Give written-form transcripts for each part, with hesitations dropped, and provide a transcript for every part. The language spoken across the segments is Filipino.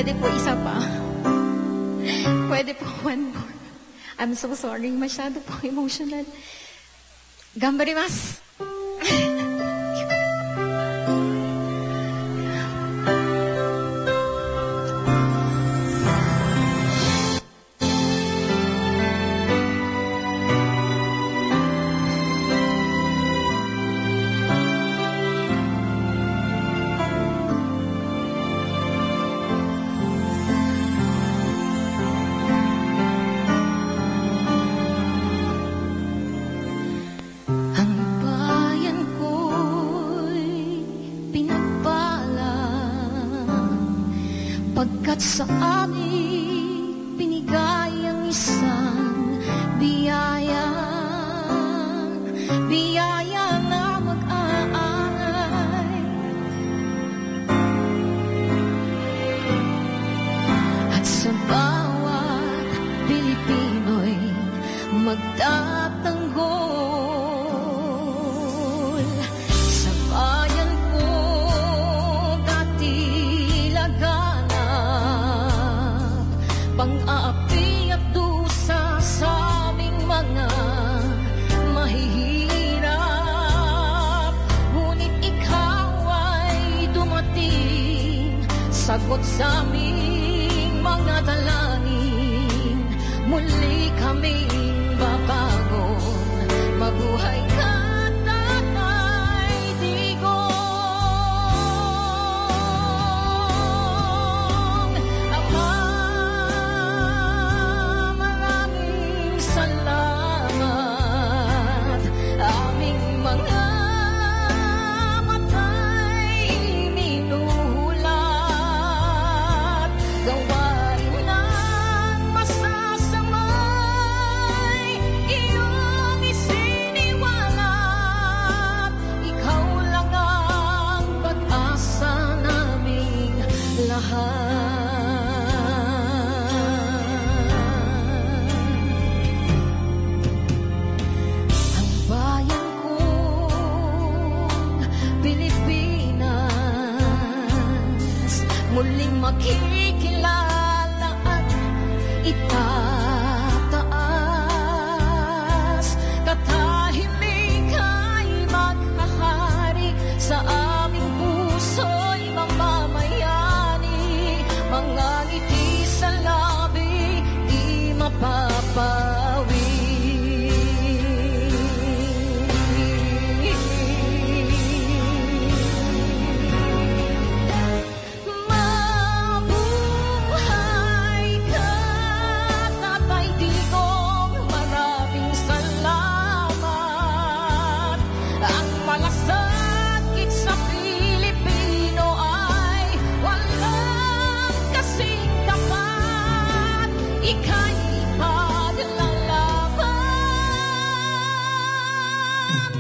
Pwede po isa pa. Pwede po one more. I'm so sorry. Masyado po emotional. Gambarimasu. Pagkat sa amin binigay ang isang biyaya, biyaya na mag-aanay. At sa bawat Pilipino'y magtatanggol. Sa bayan ko dati laganap pang-aapi at dusa sa aming mga mahihirap. Ngunit ikaw ay dumating, sagot sa aming mga dalangin. Muli kaming babangon, mabuhay ka, Tatay Digong. Ama, maraming salamat. Aming mga matay minuhulat, gawain ng masasamay iyong isiniwalat. Ikaw lang ang pag-asa naming lahat. Ang bayan kong Pilipinas muling makikilala at itataas. Katahimik ay maghahari sa aming puso'y mamamayani. Mga ngiti sa labi di mapapawi. Mabuhay ka, Tatay Digong. Maraming salamat. Ang malasakit sa Pilipino ay walang kasing tapat. Ika'y paglalaban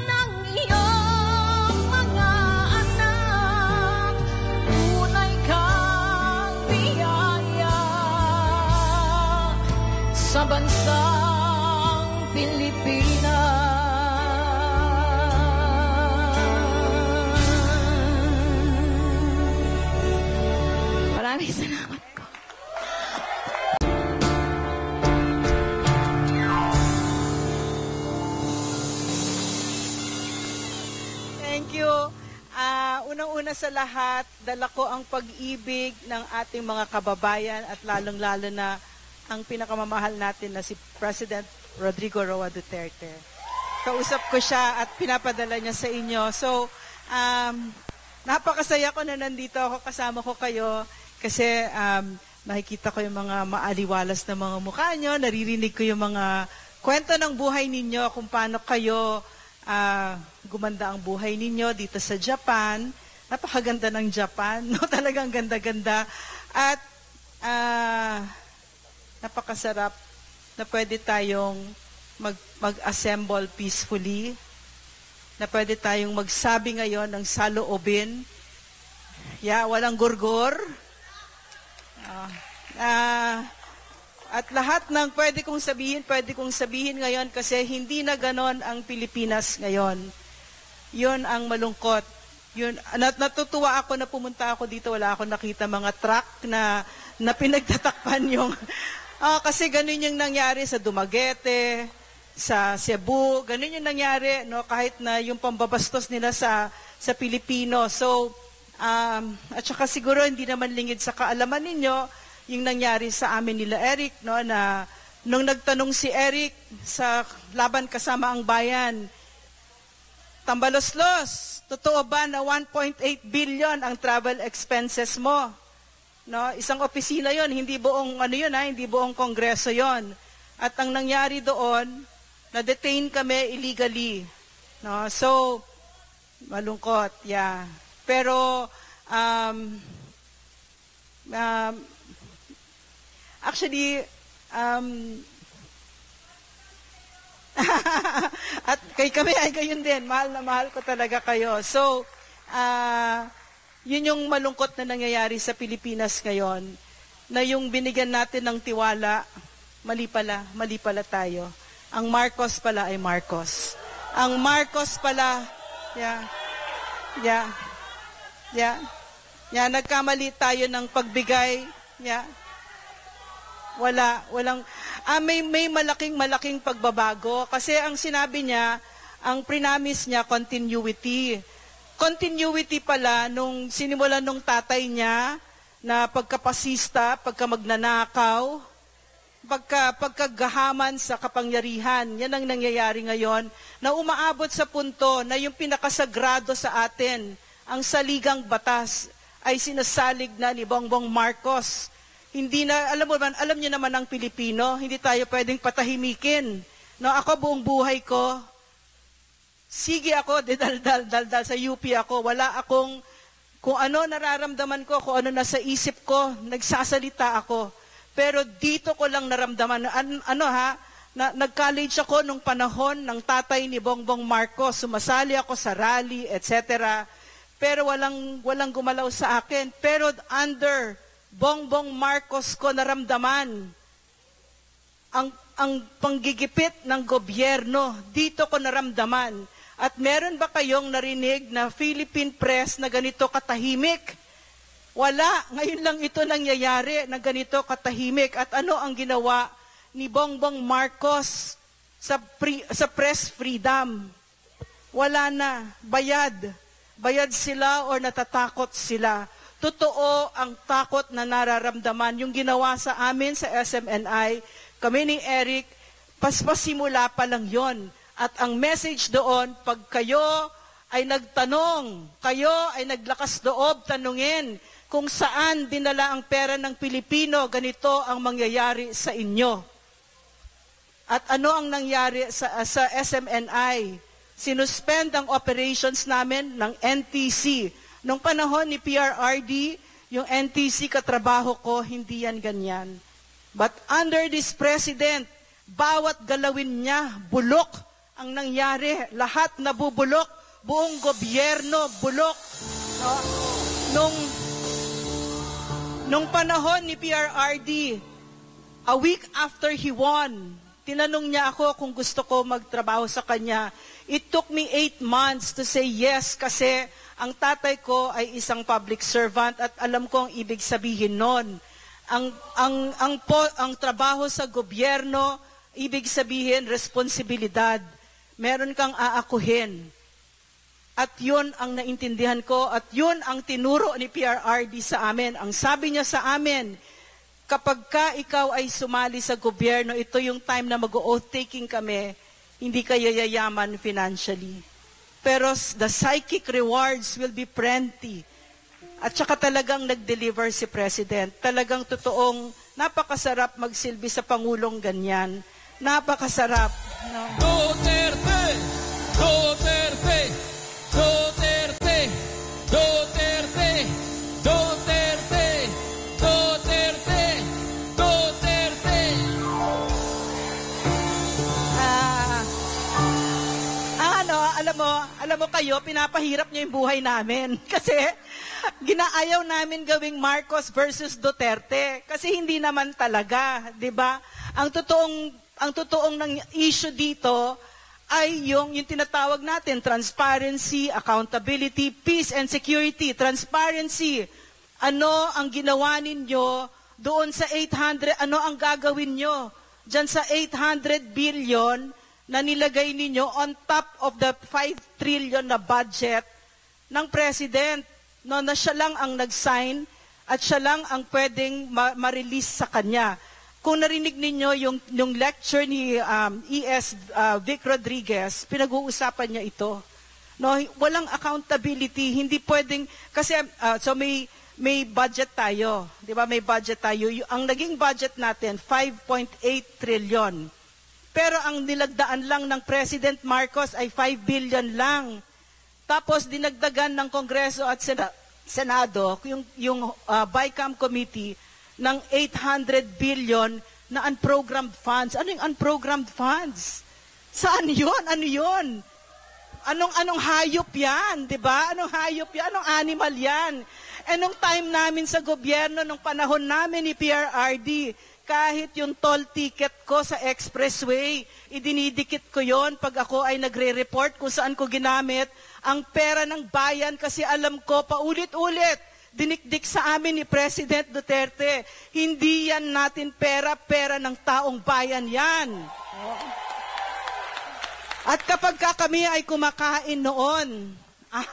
ng iyong mga anak. Tunay kang biyaya sa bansang Pilipinas. Maraming salamat po. Thank you. Unang-una sa lahat, dala ko ang pag-ibig ng ating mga kababayan at lalong-lalo na ang pinakamamahal natin na si President Rodrigo Roa Duterte. Kausap ko siya at pinapadala niya sa inyo. So, napakasaya ko na nandito ako, kasama ko kayo kasi nakikita ko yung mga maaliwalas na mga mukha nyo, naririnig ko yung mga kwento ng buhay ninyo, kung paano kayo gumanda ang buhay ninyo dito sa Japan. Napakaganda ng Japan, no? Talagang ganda-ganda. At napakasarap na pwede tayong mag-assemble peacefully, na pwede tayong magsabi ngayon ng saloobin. Walang gurgur. At lahat ng pwede kong sabihin ngayon kasi hindi na ganon ang Pilipinas ngayon. Yun ang malungkot Yun, natutuwa ako na pumunta ako dito, wala ako nakita mga truck na pinagtatakpan yung, kasi ganun yung nangyari sa Dumaguete, sa Cebu, ganun yung nangyari, no, kahit na yung pambabastos nila sa Pilipino. So, at saka siguro hindi naman lingid sa kaalaman ninyo, yung nangyari sa amin nila Eric, no, na nung nagtanong si Eric sa laban kasama ang bayan, Tambaloslos, totoo ba na 1.8 billion ang travel expenses mo? No, isang opisina 'yon, hindi buong hindi buong kongreso 'yon. At ang nangyari doon, na-detain kami illegally. No, so malungkot, yeah. Pero actually at kami ay gayon din. Mahal na mahal ko talaga kayo. So, yun yung malungkot na nangyayari sa Pilipinas ngayon, na yung binigyan natin ng tiwala, mali pala tayo. Ang Marcos pala ay Marcos. Ang Marcos pala, nagkamali tayo ng pagbigay, walang may malaking pagbabago kasi ang sinabi niya, ang prinamis niya continuity pala nung sinimulan nung tatay niya na pagkapasista, pagkamagnanakaw, pagkagahaman sa kapangyarihan. Yan ang nangyayari ngayon na umaabot sa punto na yung pinakasagrado sa atin, ang saligang batas, ay sinasalig na ni Bongbong Marcos. Hindi na, alam niyo naman ang Pilipino, hindi tayo pwedeng patahimikin. No, ako buong buhay ko, sige ako, daldal sa UP ako, wala akong, kung ano nararamdaman ko, kung ano nasa isip ko, nagsasalita ako. Pero dito ko lang naramdaman, nag-college ako nung panahon ng tatay ni Bongbong Marcos, sumasali ako sa rally, etc. Pero walang gumalaw sa akin. Pero under Bongbong Marcos ko naramdaman ang panggigipit ng gobyerno. Dito ko naramdaman. At meron ba kayong narinig na Philippine press na ganito katahimik? Wala. Ngayon lang ito nangyayari na ganito katahimik. At ano ang ginawa ni Bongbong Marcos sa press freedom? Wala na. Bayad sila o natatakot sila. Totoo ang takot na nararamdaman. Yung ginawa sa amin sa SMNI, kami ni Eric, paspasimula pa lang yon. At ang message doon, pag kayo ay nagtanong, kayo ay naglakas loob tanungin kung saan dinala ang pera ng Pilipino, ganito ang mangyayari sa inyo. At ano ang nangyari sa SMNI? Sinuspend ang operations namin ng NTC. Nung panahon ni PRRD, yung NTC katrabaho ko, hindi yan ganyan. But under this president, bawat galawin niya, bulok ang nangyari. Lahat nabubulok, buong gobyerno, bulok. No? Nung panahon ni PRRD, a week after he won, tinanong niya ako kung gusto ko magtrabaho sa kanya. It took me 8 months to say yes kasi ang tatay ko ay isang public servant at alam ko ang ibig sabihin nun. Ang trabaho sa gobyerno, ibig sabihin responsibilidad. Meron kang aakuhin. At yun ang naintindihan ko at yun ang tinuro ni PRRD sa amin. Ang sabi niya sa amin, kapag ka ikaw ay sumali sa gobyerno, ito yung time na mag-oath-taking kami, hindi ka yayaman financially. Pero the psychic rewards will be plenty. At saka talagang nag-deliver si President. Talagang totoong napakasarap magsilbi sa Pangulong ganyan. Napakasarap. No? Duterte! Duterte! Duterte! Duterte! Duterte! Duterte! Duterte! Alam mo kayo, pinapahirap niyo yung buhay namin. Kasi ginaayaw namin gawing Marcos versus Duterte. Kasi hindi naman talaga, di ba? Ang totoong ng issue dito ay yung tinatawag natin, transparency, accountability, peace and security. Transparency, ano ang ginawa ninyo doon sa 800, ano ang gagawin nyo dyan sa 800 billion na nilagay ninyo on top of the 5 trillion na budget ng President, no, na siya lang ang nag-sign at siya lang ang pwedeng ma-release sa kanya. Kung narinig ninyo yung lecture ni Vic Rodriguez, pinag-uusapan niya ito. No, walang accountability, hindi pwedeng, kasi so may budget tayo, di ba? May budget tayo. Ang naging budget natin, 5.8 trillion. Pero ang nilagdaan lang ng President Marcos ay 5 billion lang. Tapos dinagdagan ng Kongreso at Senado, yung BICAM Committee, ng 800 billion na unprogrammed funds. Ano yung unprogrammed funds? Saan yun? Ano yun? Anong hayop yan? Diba? Anong hayop yan? Anong animal yan? Nung time namin sa gobyerno, nung panahon namin ni PRRD, kahit yung toll ticket ko sa expressway, idinidikit ko yon pag ako ay nagre-report kung saan ko ginamit ang pera ng bayan kasi alam ko paulit-ulit dinikdik sa amin ni President Duterte. Hindi yan natin pera ng taong bayan yan. At kapag kami ay kumakain noon,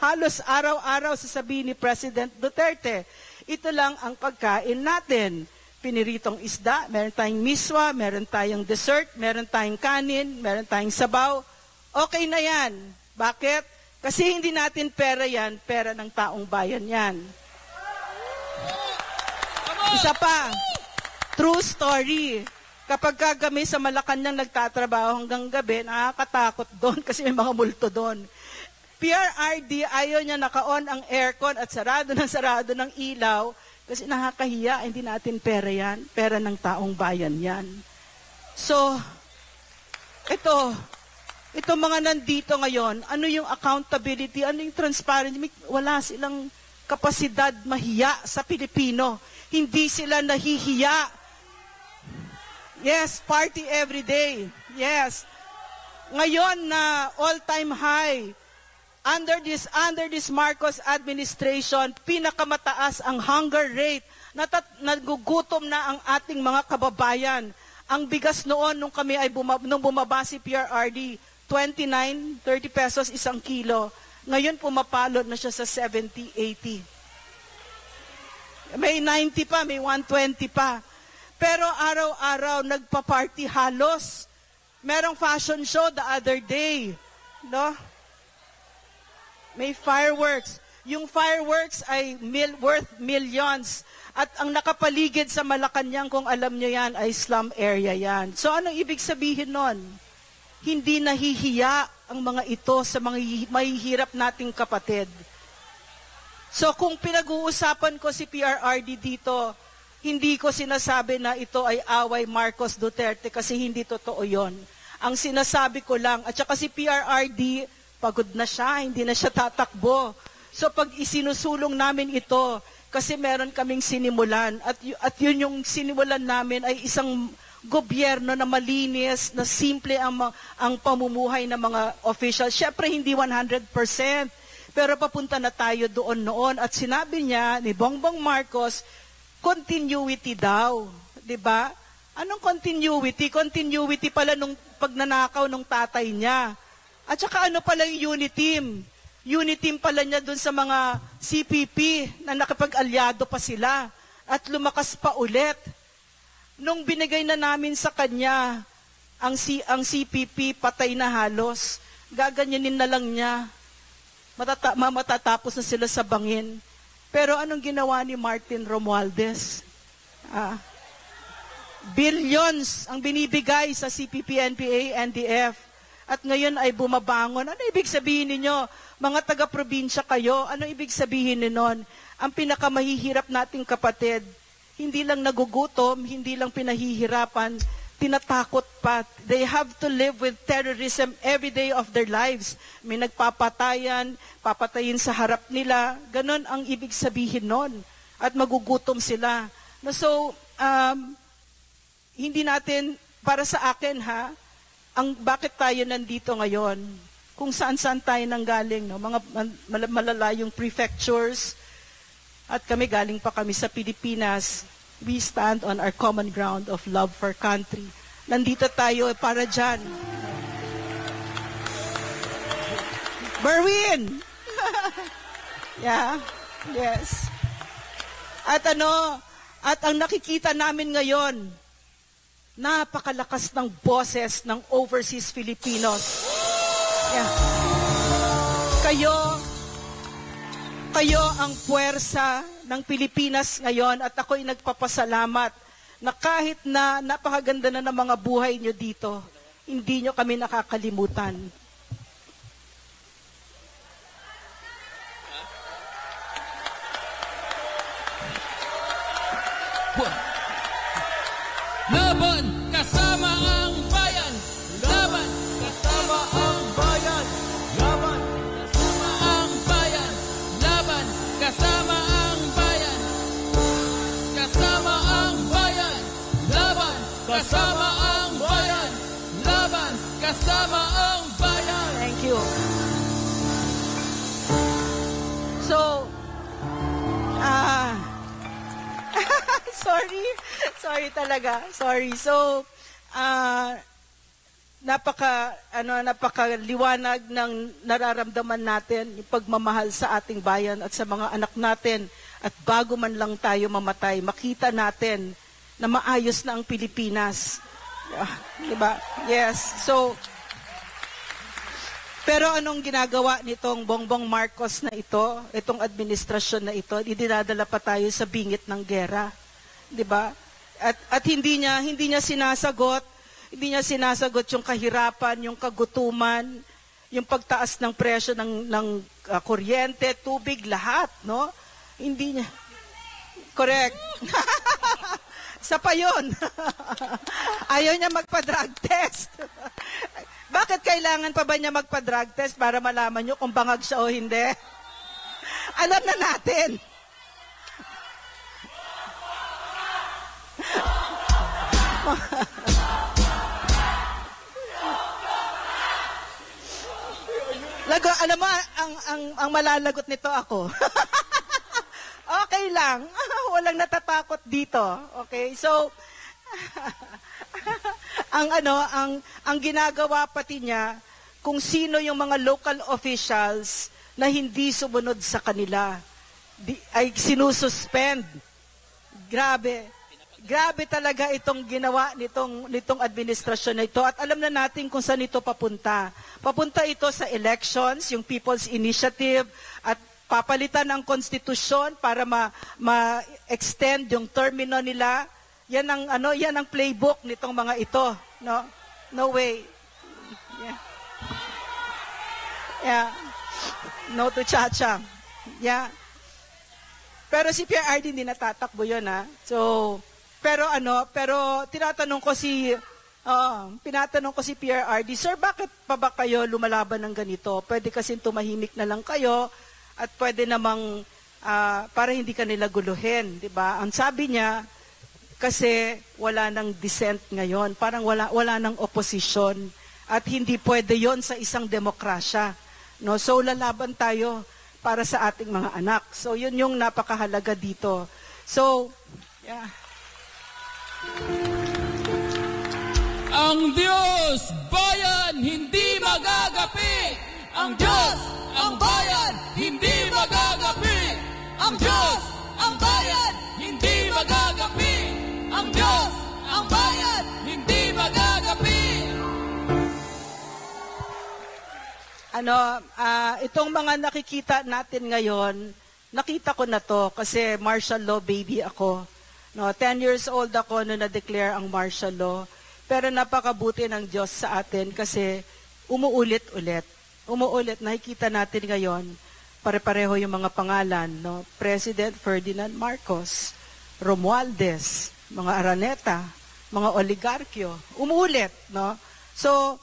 halos araw-araw sasabihin ni President Duterte, ito lang ang pagkain natin. Piniritong isda, meron tayong miswa, meron tayong dessert, meron tayong kanin, meron tayong sabaw. Okay na yan. Bakit? Kasi hindi natin pera yan, pera ng taong bayan yan. Isa pa, true story. Kapag kami sa Malacanang nagtatrabaho hanggang gabi, nakakatakot doon kasi may mga multo doon. PRRD, ayaw niya naka-on ang aircon at sarado ng ilaw kasi nakakahiya, hindi natin pera yan. Pera ng taong bayan yan. So, ito mga nandito ngayon, ano yung accountability, ano yung transparency, wala silang kapasidad mahiya sa Pilipino. Hindi sila nahihiya. Yes, party every day. Yes. Ngayon na all-time high, under this Marcos administration, pinakamataas ang hunger rate. Nagugutom na ang ating mga kababayan. Ang bigas noon nung kami ay bumaba si PRRD, 29, 30 pesos isang kilo. Ngayon pumapalot na siya sa 70, 80. May 90 pa, may 120 pa. Pero araw-araw nagpa-party halos. Merong fashion show the other day. No? May fireworks. Yung fireworks ay worth millions. At ang nakapaligid sa Malacanang, kung alam nyo yan, ay slum area yan. So anong ibig sabihin nun? Hindi nahihiya ang mga ito sa mga mahihirap nating kapatid. So kung pinag-uusapan ko si PRRD dito, hindi ko sinasabi na ito ay away Marcos Duterte kasi hindi totoo yon. Ang sinasabi ko lang, at saka si PRRD, pagod na siya, hindi na siya tatakbo. So pag isinusulong namin ito, kasi meron kaming sinimulan, at yun yung sinimulan namin ay isang gobyerno na malinis, na simple ang pamumuhay ng mga officials. Siyempre hindi 100%. Pero papunta na tayo doon noon at sinabi niya ni Bongbong Marcos, continuity daw, 'di ba? Anong continuity? Continuity pala nung pagnanakaw nung tatay niya. At saka ano pala yung uniteam? Uniteam pala niya doon sa mga CPP na nakapag-alyado pa sila at lumakas pa ulit. Nung binigay na namin sa kanya ang CPP, patay na halos. Gaganyanin na lang niya. Matatapos na sila sa bangin. Pero anong ginawa ni Martin Romualdez? Billions ang binibigay sa CPP, NPA, NDF. At ngayon ay bumabangon. Ano ibig sabihin ninyo? Mga taga-probinsya kayo, ano ibig sabihin nun? Ang pinakamahihirap nating kapatid, hindi lang nagugutom, hindi lang pinahihirapan, tinatakot pa. They have to live with terrorism every day of their lives. May nagpapatayan, papatayin sa harap nila. Ganon ang ibig sabihin nun. At magugutom sila. So, hindi natin, para sa akin bakit tayo nandito ngayon, kung saan-saan tayo nanggaling, no? Mga malalayong prefectures, at galing pa kami sa Pilipinas. We stand on our common ground of love for country. Nandito tayo para dyan. Berwin! Yeah, yes. At ang nakikita namin ngayon, napakalakas ng boses ng overseas Filipinos. Yeah. Kayo ang puwersa ng Pilipinas ngayon at ako'y nagpapasalamat na kahit na napakaganda na ng mga buhay nyo dito, hindi nyo kami nakakalimutan. Laban kasama ang bayan. Laban kasama ang bayan. Laban kasama ang bayan. Laban kasama ang bayan. Kasama ang bayan. Laban kasama ang bayan. Laban kasama ang bayan. Thank you. So, sorry talaga. Sorry. So, napakaliwanag ng nararamdaman natin, yung pagmamahal sa ating bayan at sa mga anak natin. At bago man lang tayo mamatay, makita natin na maayos na ang Pilipinas. Diba? Yes. So, pero anong ginagawa nitong Bongbong Marcos na ito, itong administrasyon na ito, dinadala pa tayo sa bingit ng gera. 'Di ba? At hindi niya sinasagot yung kahirapan, yung kagutuman, yung pagtaas ng presyo ng kuryente, tubig, lahat, no? Hindi niya. Correct. Sa pa yun. Ayaw niya magpa-drug test. Bakit kailangan pa ba niya magpa-drug test para malaman niyo kung bangag siya o hindi? Alam na natin. Alam mo, ang malalagot nito ako. Okay lang. Walang natatakot dito. Okay? So, ang ginagawa pati niya, kung sino yung mga local officials na hindi sumunod sa kanila, ay sinususpend. Grabe. Grabe talaga itong ginawa nitong administrasyon na ito. At alam na natin kung saan ito papunta. Papunta ito sa elections, yung People's Initiative, at papalitan ang konstitusyon para ma-extend yung termino nila. Yan ang playbook nitong mga ito, no? No way. Yeah. Yeah. No to Chacha. Yeah. Pero si PRRD hindi natatakbo 'yon, ha. So, pero tinatanong ko si PRRD, Sir, bakit pa ba kayo lumalaban ng ganito? Pwede kasi tumahimik na lang kayo at pwede namang para hindi kanila guluhin, 'di ba? Ang sabi niya, kasi wala nang dissent ngayon, parang wala nang opposition at hindi pwede 'yon sa isang demokrasya, no? So lalaban tayo para sa ating mga anak. So yun yung napakahalaga dito. So, yeah. Ang Diyos, bayan, hindi magagapi. Ang Diyos, ang bayan, hindi magagapi. Ang Diyos, ang bayan, hindi magagapi. Ang Diyos, ang bayan, hindi magagapi. Itong mga nakikita natin ngayon, nakita ko na to kasi martial law baby ako. No, 10 years old ako nung na-declare ang martial law. Pero napakabuti ng Diyos sa atin kasi umuulit-ulit. Nakikita natin ngayon, pare-pareho yung mga pangalan, no? President Ferdinand Marcos, Romualdez, mga Araneta, mga oligarkyo, umuulit, no? So,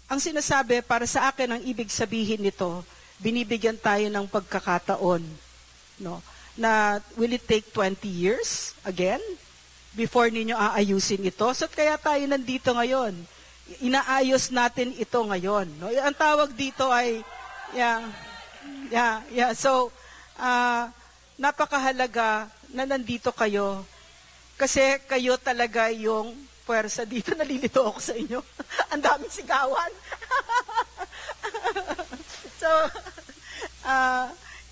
ang sinasabi, para sa akin, ang ibig sabihin nito, binibigyan tayo ng pagkakataon, no? Na will it take 20 years again before ninyo aayusin ito? So kaya tayo nandito ngayon. inaayos natin ito ngayon. No? Ang tawag dito ay, So, napakahalaga na nandito kayo kasi kayo talaga yung puwersa dito. Nalilito ako sa inyo. Ang daming sigawan. So,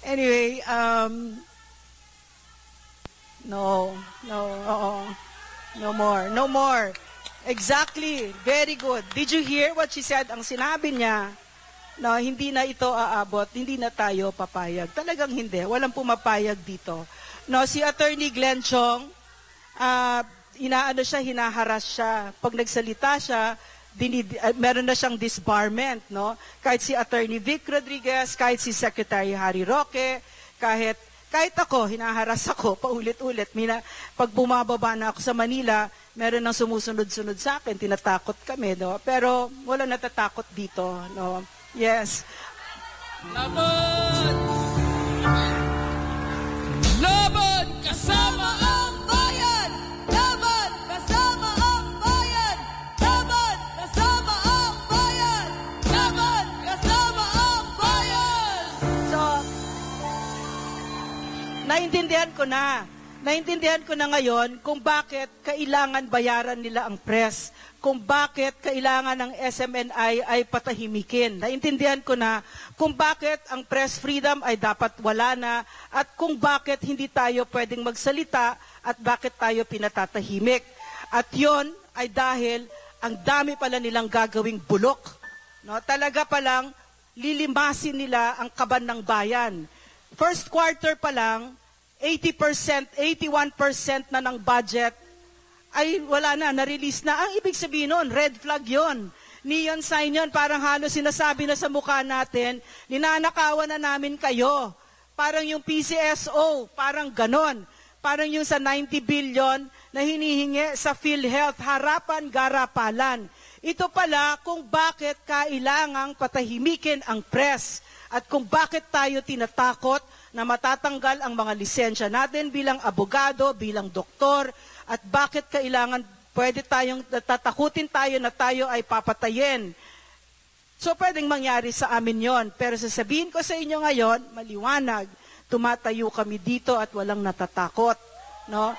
anyway, no more. Exactly. Very good. Did you hear what she said? Ang sinabi niya, no, hindi na ito aabot, hindi na tayo papayag. Talagang hindi. Walang pumapayag dito. No, si Attorney Glenn Chong, hinaharas siya. Pag nagsalita siya, meron na siyang disbarment, no? Kahit si Attorney Vic Rodriguez, kahit si Secretary Harry Roque, kahit ako, hinaharas ako paulit-ulit. Pag bumababa na ako sa Manila, meron nang sumusunod-sunod sa akin, tinatakot kami, no? Pero wala natatakot dito, no? Yes. Laban! Laban kasama ang bayan! Laban kasama ang bayan! Laban kasama ang bayan! Laban kasama ang bayan! So, naintindihan ko na ngayon kung bakit kailangan bayaran nila ang press, kung bakit kailangan ng SMNI ay patahimikin. Naintindihan ko na kung bakit ang press freedom ay dapat wala na at kung bakit hindi tayo pwedeng magsalita at bakit tayo pinatatahimik. At yon ay dahil ang dami pala nilang gagawing bulok. No? Talaga palang lilimasin nila ang kaban ng bayan. First quarter pa lang, 80%, 81% na ng budget ay wala na, na-release na. Ang ibig sabihin nun, red flag yon. Neon sign yon, parang halos sinasabi na sa mukha natin, ninanakawan na namin kayo. Parang yung PCSO, parang ganon. Parang yung sa 90 billion na hinihingi sa PhilHealth, harapan, garapalan. Ito pala kung bakit kailangang patahimikin ang press at kung bakit tayo tinatakot na matatanggal ang mga lisensya natin bilang abogado, bilang doktor, at bakit kailangan tatakutin tayo na tayo ay papatayin. So pwedeng mangyari sa amin yon. Pero sasabihin ko sa inyo ngayon, maliwanag, tumatayo kami dito at walang natatakot. No?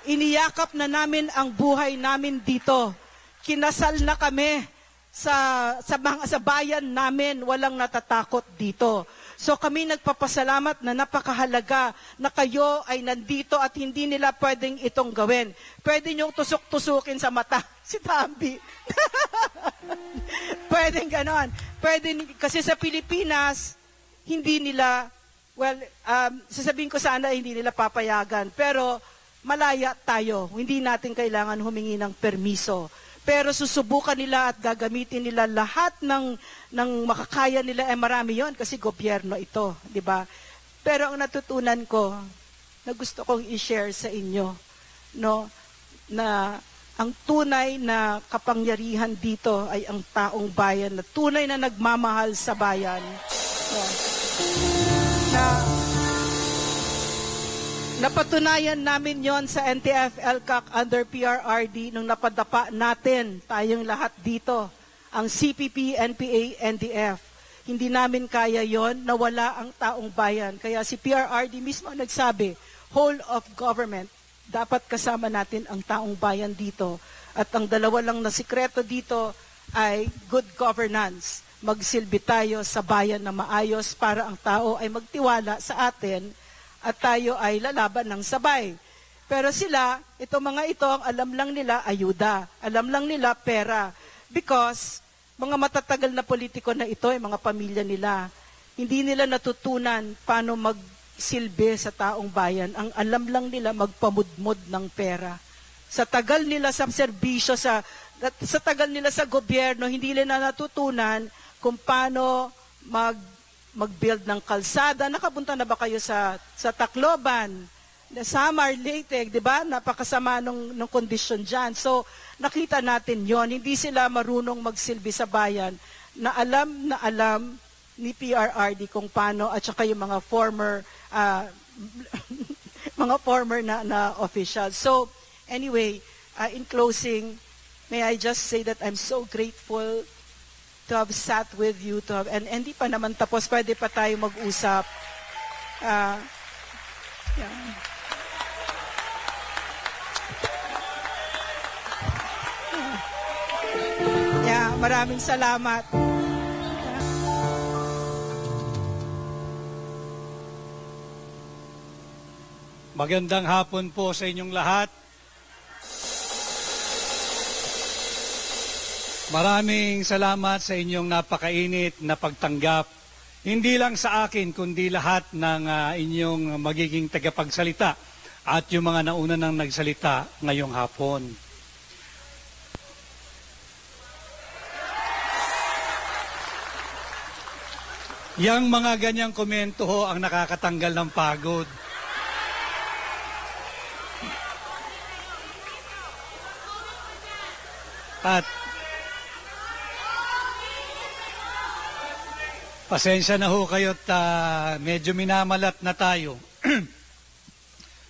Iniyakap na namin ang buhay namin dito. Kinasal na kami sa bayan namin, walang natatakot dito. So kami nagpapasalamat na napakahalaga na kayo ay nandito at hindi nila pwedeng itong gawin. Pwede niyong tusok-tusukin sa mata si Tambi. Pwedeng ganon. Kasi sa Pilipinas, hindi nila, sasabihin ko sana hindi nila papayagan. Pero malaya tayo. Hindi natin kailangan humingi ng permiso. Pero susubukan nila at gagamitin nila lahat ng makakaya nila. Marami yon kasi gobyerno ito, di ba? Pero ang natutunan ko, na gusto kong i-share sa inyo, no, na ang tunay na kapangyarihan dito ay ang taong bayan, na tunay na nagmamahal sa bayan. No, napatunayan namin yon sa NTF-ELCAC under PRRD nung napadapa natin tayong lahat dito, ang CPP, NPA, NDF. Hindi namin kaya yon na wala ang taong bayan. Kaya si PRRD mismo nagsabi, whole of government, dapat kasama natin ang taong bayan dito. At ang dalawa lang na sikreto dito ay good governance. Magsilbi tayo sa bayan na maayos para ang tao ay magtiwala sa atin at tayo ay lalaban ng sabay. Pero sila, itong mga ito, ang alam lang nila ayuda. Alam lang nila pera. Because mga matatagal na politiko na ito, ay mga pamilya nila, hindi nila natutunan paano magsilbi sa taong bayan. Ang alam lang nila magpamudmod ng pera. Sa tagal nila sa serbisyo, sa tagal nila sa gobyerno, hindi nila natutunan kung paano mag-build ng kalsada. Nakapunta na ba kayo sa Tacloban? Samar, Leyte, di ba? Napakasama nung kondisyon dyan. So, nakita natin yon. Hindi sila marunong magsilbi sa bayan na alam ni PRRD kung paano at saka yung mga former na officials. So, anyway, in closing, may I just say that I'm so grateful to have sat with you, and hindi pa naman tapos, pwede pa tayo mag-usap. Yeah. Yeah, maraming salamat. Magandang hapon po sa inyong lahat. Maraming salamat sa inyong napakainit na pagtanggap. Hindi lang sa akin, kundi lahat ng inyong magiging tagapagsalita at yung mga nauna nang nagsalita ngayong hapon. Yang mga ganyang komento ho ang nakakatanggal ng pagod. At pasensya na ho kayo at medyo minamalat na tayo.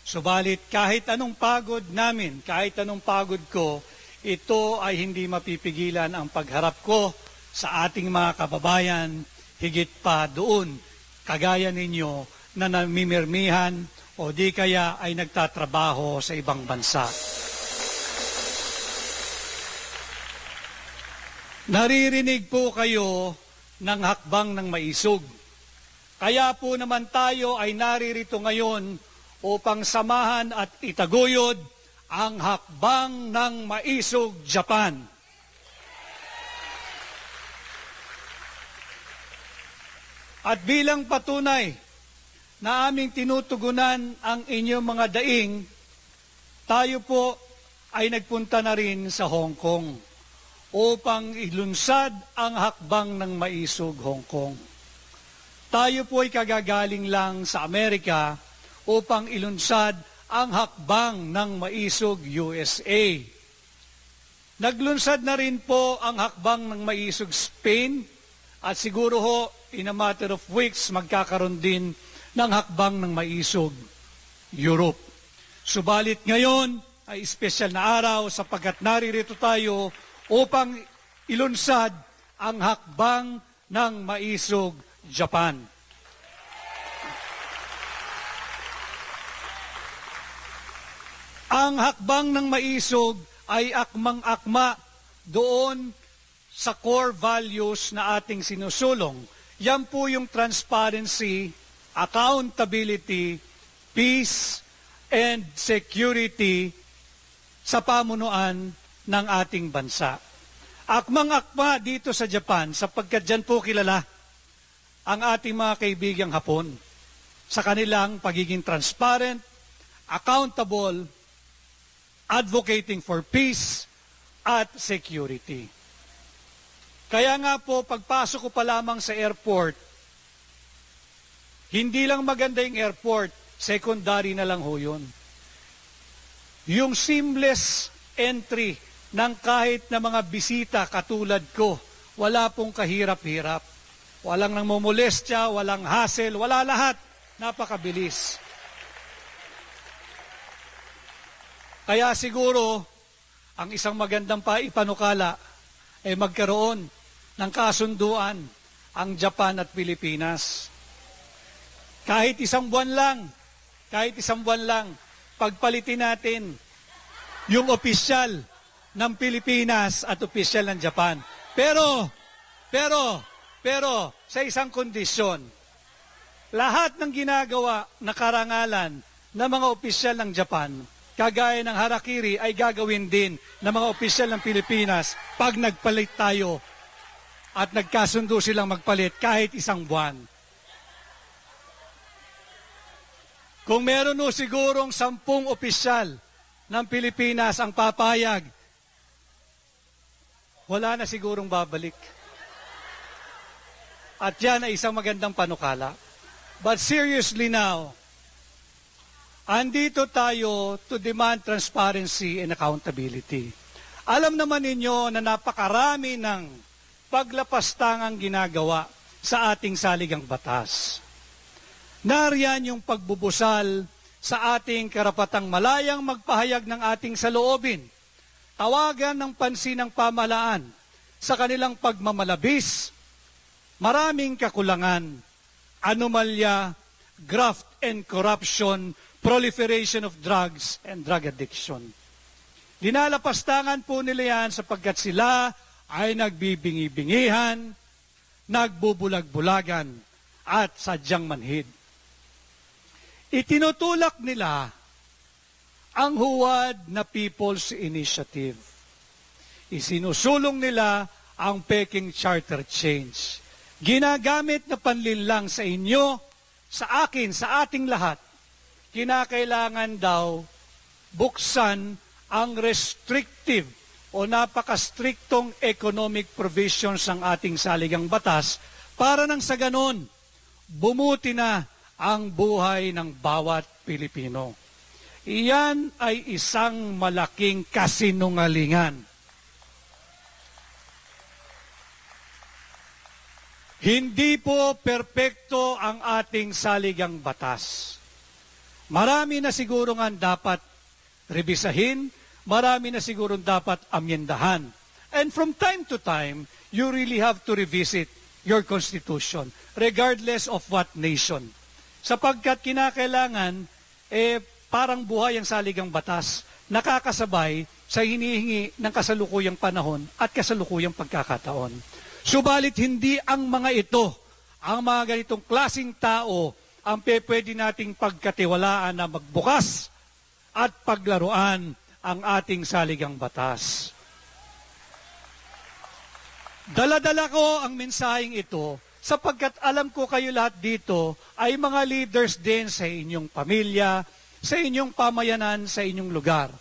Subalit kahit anong pagod namin, kahit anong pagod ko, ito ay hindi mapipigilan ang pagharap ko sa ating mga kababayan, higit pa doon, kagaya ninyo na namimirmihan o di kaya ay nagtatrabaho sa ibang bansa. Naririnig po kayo ng hakbang ng maisog. Kaya po naman tayo ay naririto ngayon upang samahan at itaguyod ang hakbang ng maisog Japan. At bilang patunay na aming tinutugunan ang inyong mga daing, tayo po ay nagpunta na rin sa Hong Kong upang ilunsad ang hakbang ng maisog Hong Kong. Tayo po ay kagagaling lang sa Amerika upang ilunsad ang hakbang ng maisog USA. Naglunsad na rin po ang hakbang ng maisog Spain at siguro ho in a matter of weeks magkakaroon din ng hakbang ng maisog Europe. Subalit ngayon ay espesyal na araw sapagkat naririto tayo upang ilunsad ang hakbang ng maisog Japan. Ang hakbang ng maisog ay akmang-akma doon sa core values na ating sinusulong. Yan po yung transparency, accountability, peace, and security sa pamunuan ng ating bansa. Akmang-akma dito sa Japan sapagkat dyan po kilala ang ating mga kaibigang Hapon sa kanilang pagiging transparent, accountable, advocating for peace at security. Kaya nga po, pagpasok ko pa lamang sa airport, hindi lang maganda yung airport, secondary na lang ho yun. Yung seamless entry ng kahit na mga bisita katulad ko, wala pong kahirap-hirap. Walang nangmomolestya, walang hassle, wala lahat. Napakabilis. Kaya siguro, ang isang magandang ipanukala ay magkaroon ng kasunduan ang Japan at Pilipinas. Kahit isang buwan lang, pagpalitin natin yung opisyal ng Pilipinas at opisyal ng Japan. Pero, sa isang kondisyon, lahat ng ginagawa na karangalan ng mga opisyal ng Japan, kagaya ng harakiri, ay gagawin din ng mga opisyal ng Pilipinas pag nagpalit tayo at nagkasundo silang magpalit kahit isang buwan. Kung meron o sigurong 10 opisyal ng Pilipinas ang papayag, wala na sigurong babalik. At yan ay isang magandang panukala. But seriously now, andito tayo to demand transparency and accountability. Alam naman ninyo na napakarami ng paglapastangang ginagawa sa ating saligang batas. Nariyan yung pagbubusal sa ating karapatang malayang magpahayag ng ating saloobin. tawagan ng pansin ng pamahalaan sa kanilang pagmamalabis, maraming kakulangan, anomalya, graft and corruption, proliferation of drugs and drug addiction. Dinalapastangan po nila yan sapagkat sila ay nagbibingi-bingihan, nagbubulag-bulagan, at sadyang manhid. Itinutulak nila ang huwad na People's Initiative. Isinusulong nila ang Peking Charter Change. Ginagamit na panlinlang sa inyo, sa akin, sa ating lahat. Kinakailangan daw buksan ang restrictive o napaka-striktong economic provisions ng ating saligang batas para nang sa ganon, bumuti na ang buhay ng bawat Pilipino. Iyan ay isang malaking kasinungalingan. Hindi po perpekto ang ating saligang batas. Marami na siguro nga dapat rebisahin, marami na siguro dapat amyendahan. And from time to time, you really have to revisit your constitution, regardless of what nation. Sapagkat kinakailangan, parang buhay ang saligang batas, nakakasabay sa hinihingi ng kasalukuyang panahon at kasalukuyang pagkakataon. Subalit hindi ang mga ito, ang mga ganitong klasing tao, ang pwede nating pagkatiwalaan na magbukas at paglaruan ang ating saligang batas. Dala-dala ko ang mensaheng ito sapagkat alam ko kayo lahat dito ay mga leaders din sa inyong pamilya, sa inyong pamayanan, sa inyong lugar.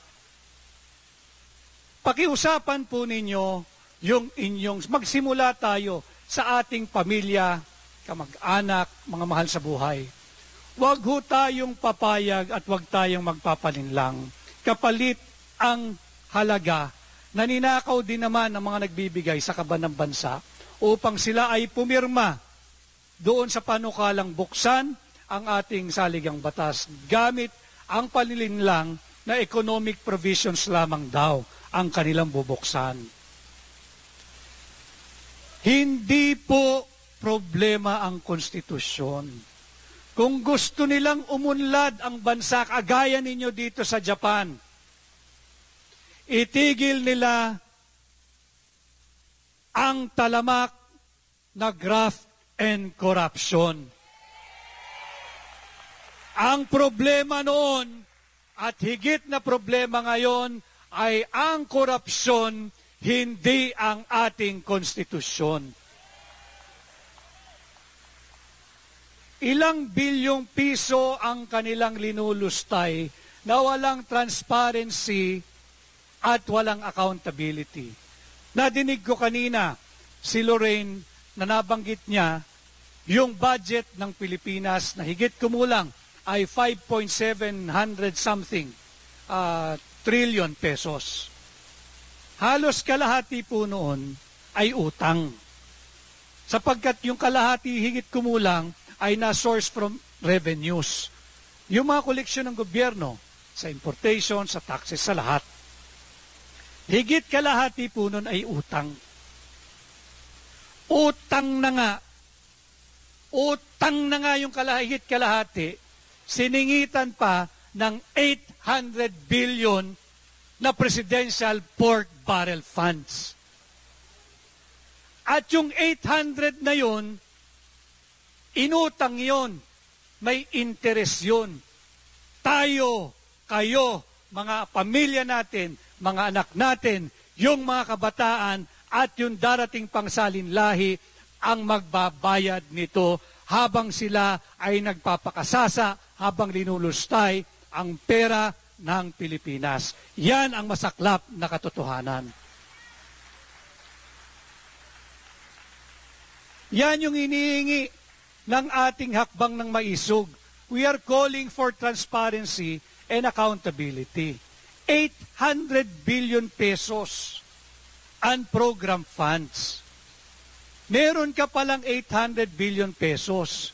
Pakiusapan po ninyo yung inyong, magsimula tayo sa ating pamilya, kamag-anak, mga mahal sa buhay. Huwag ho tayong papayag at huwag tayong magpapalinlang. Kapalit ang halaga na ninakaw din naman ng mga nagbibigay sa kaban ng bansa upang sila ay pumirma doon sa panukalang buksan ang ating saligang batas gamit ang palilinlang na economic provisions lamang daw ang kanilang bubuksan. Hindi po problema ang konstitusyon. Kung gusto nilang umunlad ang bansa, kagaya ninyo dito sa Japan, itigil nila ang talamak na graft and corruption. Ang problema noon at higit na problema ngayon ay ang korupsyon, hindi ang ating konstitusyon. Ilang bilyong piso ang kanilang linulustay na walang transparency at walang accountability. Nadinig ko kanina si Lorraine na nabanggit niya yung budget ng Pilipinas na higit kumulang ay 5.700 something trillion pesos. Halos kalahati po noon ay utang. Sapagkat yung kalahati higit kumulang ay na-source from revenues. Yung mga koleksyon ng gobyerno sa importation, sa taxes, sa lahat. Higit kalahati po nun ay utang. Utang na nga yung higit kalahati, siningitan pa ng 800 billion na presidential pork barrel funds. At yung 800 na yun, inutang yon, may interest yon. Tayo, kayo, mga pamilya natin, mga anak natin, yung mga kabataan at yung darating pangsalinlahi ang magbabayad nito habang sila ay nagpapakasasa, habang linulustay ang pera ng Pilipinas. Yan ang masaklap na katotohanan. Yan yung inihingi ng ating hakbang ng maisog. We are calling for transparency and accountability. 800 billion pesos unprogrammed funds. Meron ka palang 800 billion pesos.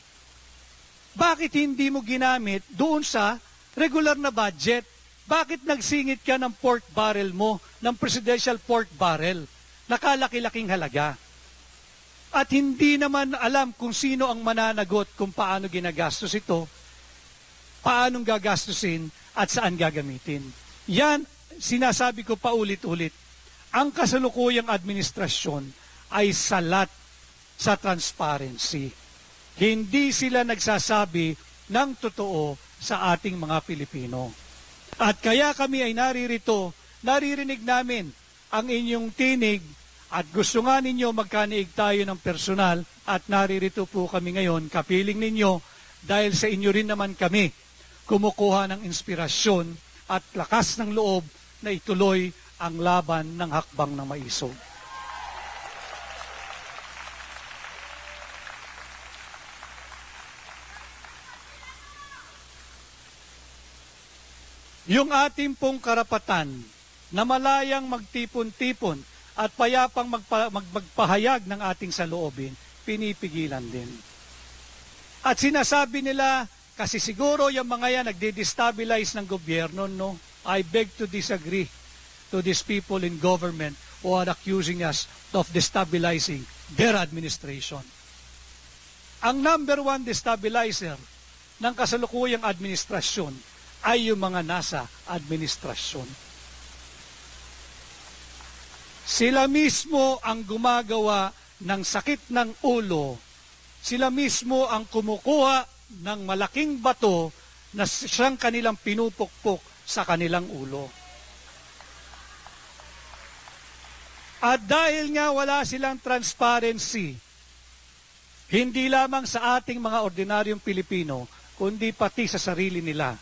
Bakit hindi mo ginamit doon sa regular na budget? Bakit nagsingit ka ng pork barrel mo ng presidential pork barrel. Nakalaki-laking halaga. At hindi naman alam kung sino ang mananagot kung paano ginagastos ito, paanong gagastusin at saan gagamitin. Yan, sinasabi ko paulit-ulit. Ang kasalukuyang administrasyon ay salat sa transparency. Hindi sila nagsasabi ng totoo sa ating mga Pilipino. At kaya kami ay naririto, naririnig namin ang inyong tinig at gusto nga ninyo magkaniig tayo ng personal at naririto po kami ngayon, kapiling ninyo dahil sa inyo rin naman kami kumukuha ng inspirasyon at lakas ng loob na ituloy ang laban ng hakbang ng maisog. Yung ating pong karapatan na malayang magtipon-tipon at payapang magpahayag ng ating saloobin, pinipigilan din. At sinasabi nila, kasi siguro yung mga yan nagde-destabilize ng gobyerno, no? I beg to disagree to these people in government who are accusing us of destabilizing their administration. Ang number one destabilizer ng kasalukuyang administrasyon ay yung mga nasa administrasyon. Sila mismo ang gumagawa ng sakit ng ulo. Sila mismo ang kumukuha ng malaking bato na siyang kanilang pinupukpok sa kanilang ulo. At dahil nga wala silang transparency, hindi lamang sa ating mga ordinaryong Pilipino, kundi pati sa sarili nila,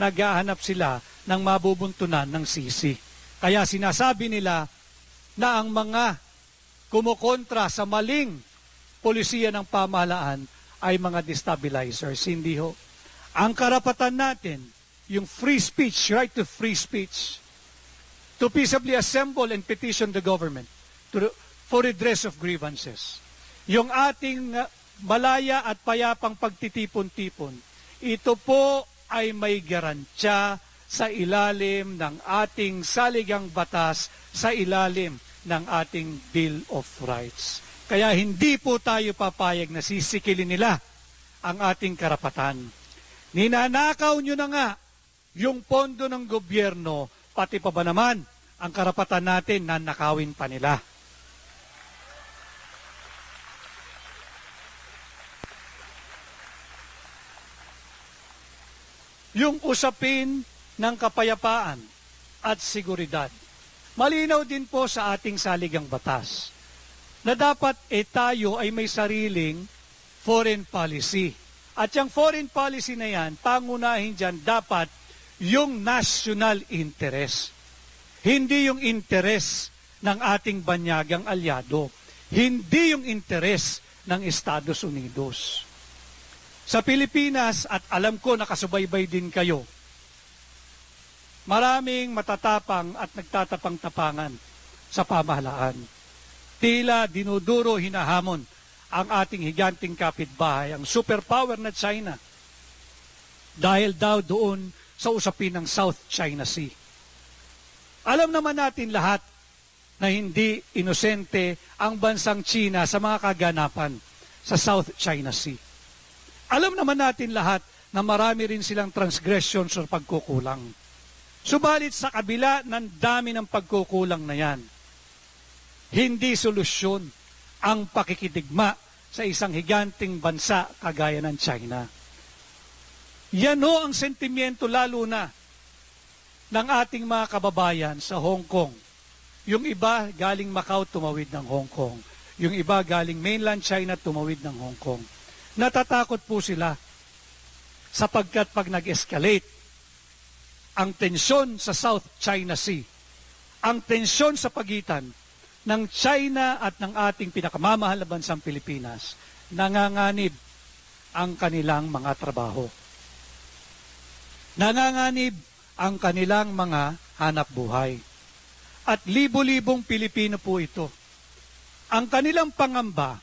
naghahanap sila ng mabubuntunan ng sisi. Kaya sinasabi nila na ang mga kumukontra sa maling polisiya ng pamahalaan ay mga destabilizers. Hindi ho. Ang karapatan natin, yung free speech, right to free speech, to peaceably assemble and petition the government for redress of grievances. Yung ating malaya at payapang pagtitipon-tipon, ito po ay may garantiya sa ilalim ng ating saligang batas, sa ilalim ng ating Bill of Rights. Kaya hindi po tayo papayag na sisikilin nila ang ating karapatan. Ninanakaw nyo na nga yung pondo ng gobyerno, pati pa ba naman ang karapatan natin na nakawin pa nila. Yung usapin ng kapayapaan at seguridad. Malinaw din po sa ating saligang batas na dapat tayo ay may sariling foreign policy. At yung foreign policy na yan, pangunahin dyan dapat yung national interest. Hindi yung interest ng ating banyagang alyado. Hindi yung interest ng Estados Unidos. Sa Pilipinas, at alam ko nakasubaybay din kayo, maraming matatapang at nagtatapang-tapangan sa pamahalaan. Tila dinuduro hinahamon ang ating higanting kapitbahay, ang superpower na China, dahil daw doon sa usapin ng South China Sea. Alam naman natin lahat na hindi inosente ang bansang China sa mga kaganapan sa South China Sea. Alam naman natin lahat na marami rin silang transgressions o pagkukulang. Subalit sa kabila ng dami ng pagkukulang na yan, hindi solusyon ang pakikidigma sa isang higanting bansa kagaya ng China. Yan ho ang sentimiento lalo na ng ating mga kababayan sa Hong Kong. Yung iba galing Macau tumawid ng Hong Kong. Yung iba galing mainland China tumawid ng Hong Kong. Natatakot po sila sapagkat pag nag-escalate ang tensyon sa South China Sea, ang tensyon sa pagitan ng China at ng ating pinakamamahal na bansang Pilipinas, nanganganib ang kanilang mga trabaho. Nanganganib ang kanilang mga hanap buhay. At libo-libong Pilipino po ito. Ang kanilang pangamba,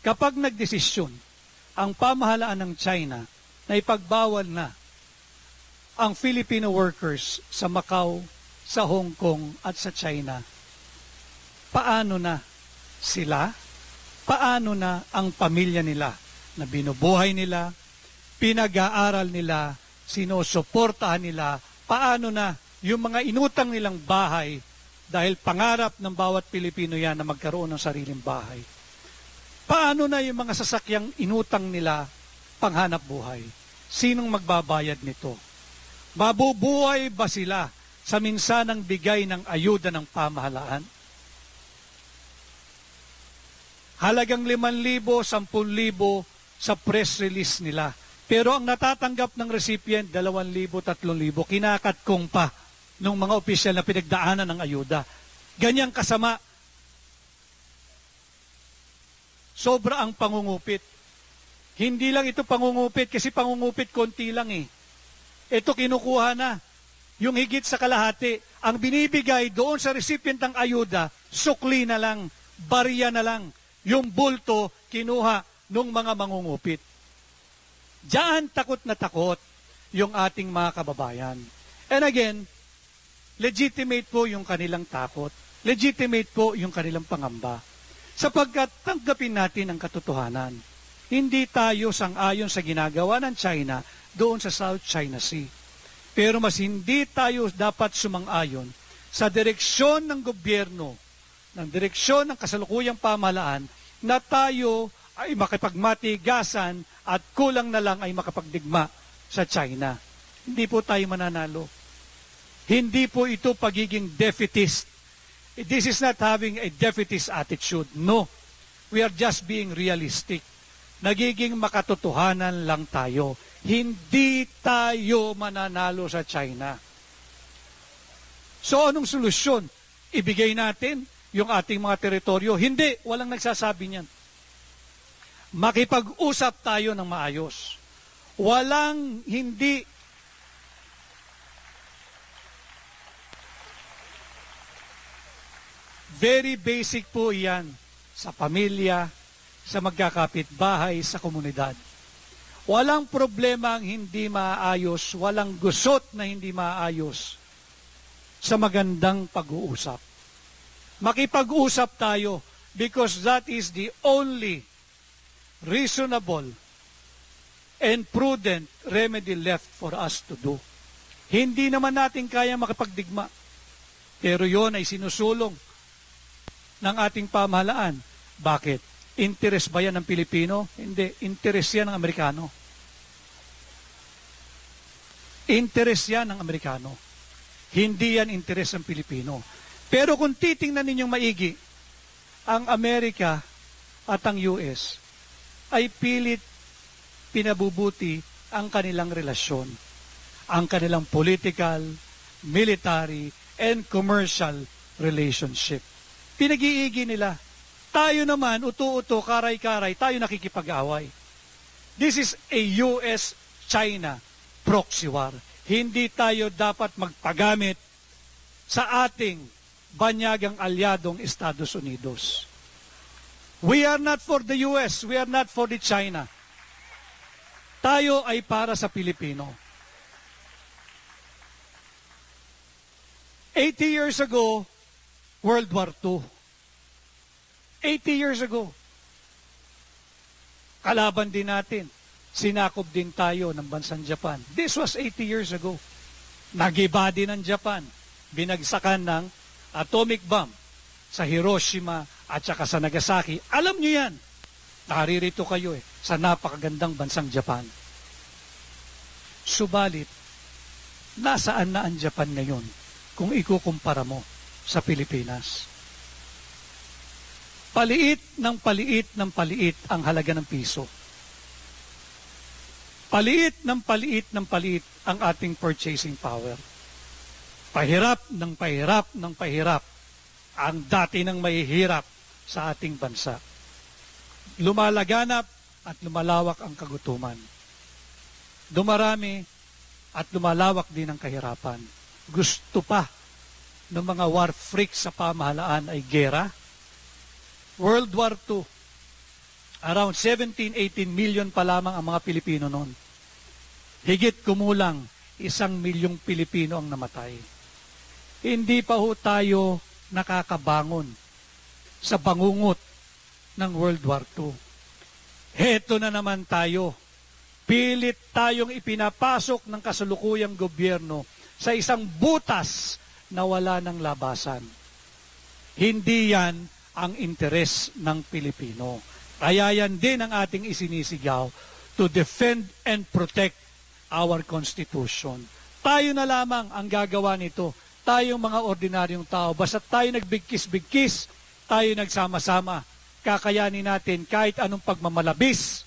kapag nagdesisyon ang pamahalaan ng China na ipagbawal na ang Filipino workers sa Macau sa Hong Kong at sa China. Paano na sila? Paano na ang pamilya nila na binubuhay nila, pinag-aaral nila, sinusuportahan nila? Paano na yung mga inutang nilang bahay dahil pangarap ng bawat Pilipino yan na magkaroon ng sariling bahay? Paano na yung mga sasakyang inutang nila panghanap buhay? Sinong magbabayad nito? Mabubuhay ba sila sa minsanang bigay ng ayuda ng pamahalaan? Halagang 5,000, 10,000 sa press release nila. Pero ang natatanggap ng recipient, 2,000, 3,000, kinakatkong pa ng mga opisyal na pinagdaanan ng ayuda. Ganyang kasama. Sobra ang pangungupit. Hindi lang ito pangungupit, kasi pangungupit konti lang eh. Ito kinukuha na. Yung higit sa kalahati, ang binibigay doon sa recipient ng ayuda, sukli na lang, barya na lang. Yung bulto, kinuha ng mga mangungupit. Diyan takot na takot yung ating mga kababayan. And again, legitimate po yung kanilang takot. Legitimate po yung kanilang pangamba. Sapagkat tanggapin natin ang katotohanan. Hindi tayo sang-ayon sa ginagawa ng China doon sa South China Sea. Pero mas hindi tayo dapat sumang-ayon sa direksyon ng gobyerno, ng direksyon ng kasalukuyang pamahalaan, na tayo ay makipagmatigasan at kulang na lang ay makapagdigma sa China. Hindi po tayo mananalo. Hindi po ito pagiging defeatist. This is not having a defeatist attitude. No. We are just being realistic. Nagiging makatotohanan lang tayo. Hindi tayo mananalo sa China. So anong solusyon? Ibigay natin yung ating mga teritoryo? Hindi, walang nagsasabi niyan. Makipag-usap tayo ng maayos. Walang hindi. Very basic po yan sa pamilya, sa magkakapitbahay, sa komunidad. Walang problema ang hindi maayos, walang gusot na hindi maayos sa magandang pag-uusap. Makipag-usap tayo because that is the only reasonable and prudent remedy left for us to do. Hindi naman natin kaya makipagdigma. Pero yon ay sinusulong ng ating pamahalaan. Bakit? Interes ba yan ng Pilipino? Hindi. Interes yan ng Amerikano. Interes yan ng Amerikano. Hindi yan interes ng Pilipino. Pero kung titingnan ninyong maigi, ang Amerika at ang US ay pilit pinabubuti ang kanilang relasyon, ang kanilang political, military, and commercial relationship. Pinag-iigi nila. Tayo naman, uto-uto, karay-karay, tayo nakikipag-away. This is a US-China proxy war. Hindi tayo dapat magpagamit sa ating banyagang alyadong Estados Unidos. We are not for the US, we are not for the China. Tayo ay para sa Pilipino. 80 years ago, World War II. 80 years ago. Kalaban din natin. Sinakop din tayo ng bansang Japan. This was 80 years ago. Nagiba din ng Japan. Binagsakan ng atomic bomb sa Hiroshima at saka sa Nagasaki. Alam nyo yan. Naririto kayo sa napakagandang bansang Japan. Subalit, nasaan na ang Japan ngayon kung ikukumpara mo sa Pilipinas? Paliit ng paliit ng paliit ang halaga ng piso. Paliit ng paliit ng paliit ang ating purchasing power. Pahirap ng pahirap ng pahirap ang dati ng mahihirap sa ating bansa. Lumalaganap at lumalawak ang kagutuman. Dumarami at lumalawak din ang kahirapan. Gusto pa ng mga war freaks sa pamahalaan ay gera. World War II, around 17-18 million pa lamang ang mga Pilipino noon. Higit kumulang 1 milyong Pilipino ang namatay. hindi pa ho tayo nakakabangon sa bangungot ng World War II. Heto na naman tayo. Pilit tayong ipinapasok ng kasalukuyang gobyerno sa isang butas na wala ng labasan. Hindi yan ang interes ng Pilipino. Kaya yan din ang ating isinisigaw to defend and protect our Constitution. Tayo na lamang ang gagawa nito. Tayong mga ordinaryong tao. Basta tayo nagbigkis-bigkis, tayo nagsama-sama, kakayanin natin kahit anong pagmamalabis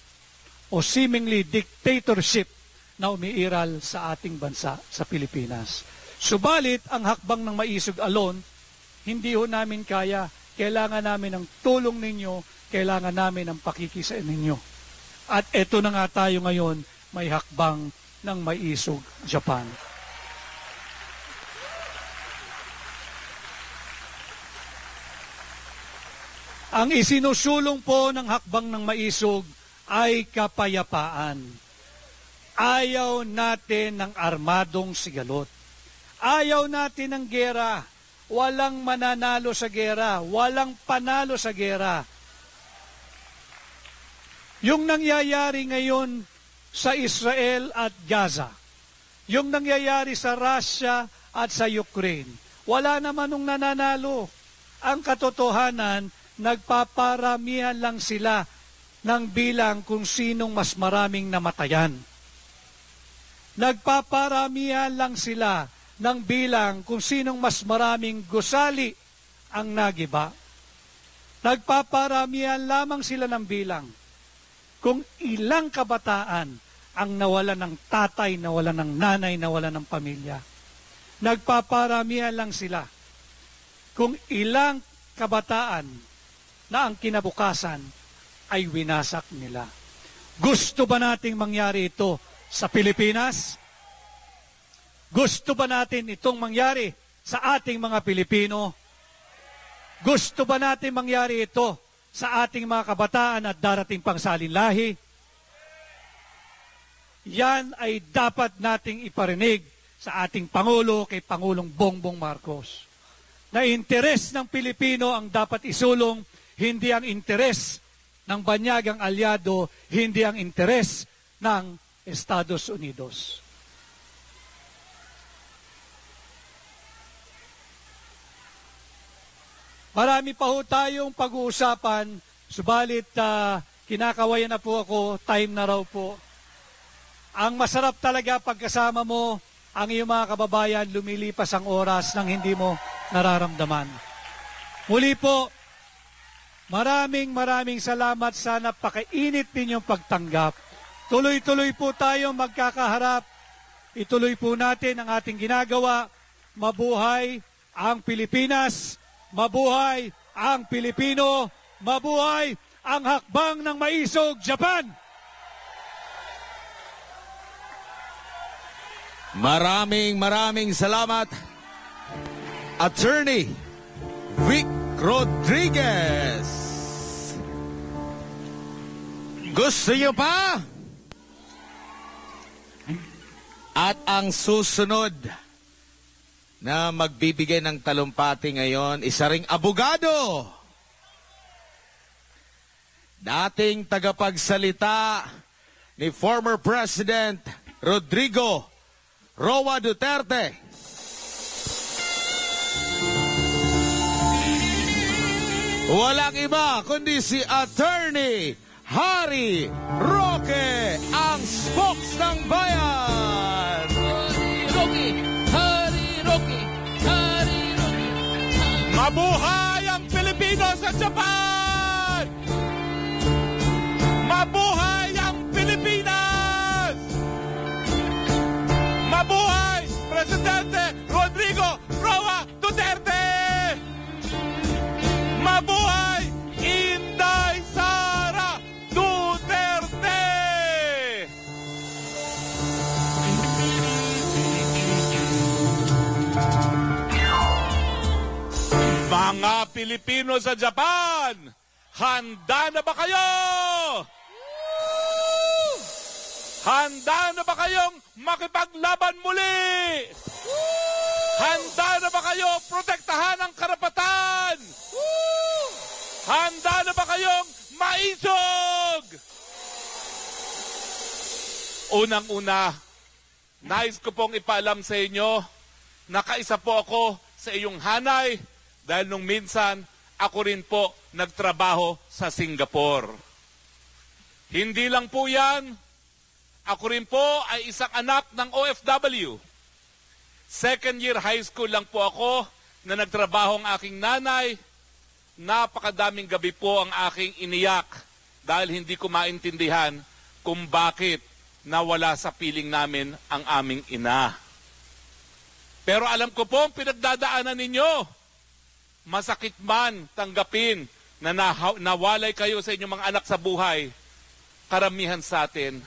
o seemingly dictatorship na umiiral sa ating bansa, sa Pilipinas. Subalit, ang hakbang ng maisog alone, hindi ho namin kaya. Kailangan namin ng tulong ninyo, kailangan namin ng pakikisa ninyo. At eto na nga tayo ngayon, may hakbang ng maisog Japan. Ang isinusulong po ng hakbang ng maisog ay kapayapaan. Ayaw natin ng armadong sigalot. Ayaw natin ng gera. Walang mananalo sa gera. Walang panalo sa gera. Yung nangyayari ngayon sa Israel at Gaza, yung nangyayari sa Russia at sa Ukraine, wala naman nung nananalo. Ang katotohanan, nagpaparamihan lang sila ng bilang kung sinong mas maraming namatayan. Nagpaparamihan lang sila ng bilang kung sinong mas maraming gusali ang nagiba. Nagpaparamihan lamang sila ng bilang kung ilang kabataan ang nawalan ng tatay, nawalan ng nanay, nawalan ng pamilya. Nagpaparamihan lang sila kung ilang kabataan na ang kinabukasan ay winasak nila. Gusto ba nating mangyari ito sa Pilipinas? Gusto ba natin itong mangyari sa ating mga Pilipino? Gusto ba natin mangyari ito sa ating mga kabataan at darating pang salinlahi? Yan ay dapat nating iparinig sa ating Pangulo kay Pangulong Bongbong Marcos. Na interes ng Pilipino ang dapat isulong, hindi ang interes ng banyagang alyado, hindi ang interes ng Estados Unidos. Marami pa ho tayong pag-uusapan, subalit kinakawayan na po ako, time na raw po. Ang masarap talaga pagkasama mo, ang iyong mga kababayan, lumilipas ang oras nang hindi mo nararamdaman. Muli po, maraming salamat sa napakainit ninyong pagtanggap. Tuloy-tuloy po tayo magkakaharap. Ituloy po natin ang ating ginagawa. Mabuhay ang Pilipinas, mabuhay ang Pilipino, mabuhay ang hakbang ng maisog Japan! Maraming salamat, Attorney Vic Rodriguez. Gusto niyo pa? At ang susunod na magbibigay ng talumpati ngayon, isa ring abogado. Dating tagapagsalita ni former President Rodrigo Roa Duterte. Walang iba kundi si Attorney Harry Roque, ang spokes ng bayan. Harry Roque. Mabuhay ang Pilipino sa Japan! Mabuhay ang Pilipinas! Mabuhay Presidente Rodrigo Roa Duterte! Mabuhay Inday Sara Duterte! Mga Pilipino sa Japan, handa na ba kayo? Handa na ba kayong makipaglaban muli? Handa na ba kayo protektahan ang karapatan? Handa na ba kayong maisog? Unang-una, nais ko pong ipaalam sa inyo na kaisa po ako sa iyong hanay dahil nung minsan ako rin po nagtrabaho sa Singapore. Hindi lang po yan, ako rin po ay isang anak ng OFW. Second year high school lang po ako na nagtrabaho ang aking nanay. Napakadaming gabi po ang aking iniyak dahil hindi ko maintindihan kung bakit nawala sa piling namin ang aming ina. Pero alam ko po ang pinagdadaanan ninyo. Masakit man tanggapin na nawalay kayo sa inyong mga anak sa buhay. Karamihan sa atin,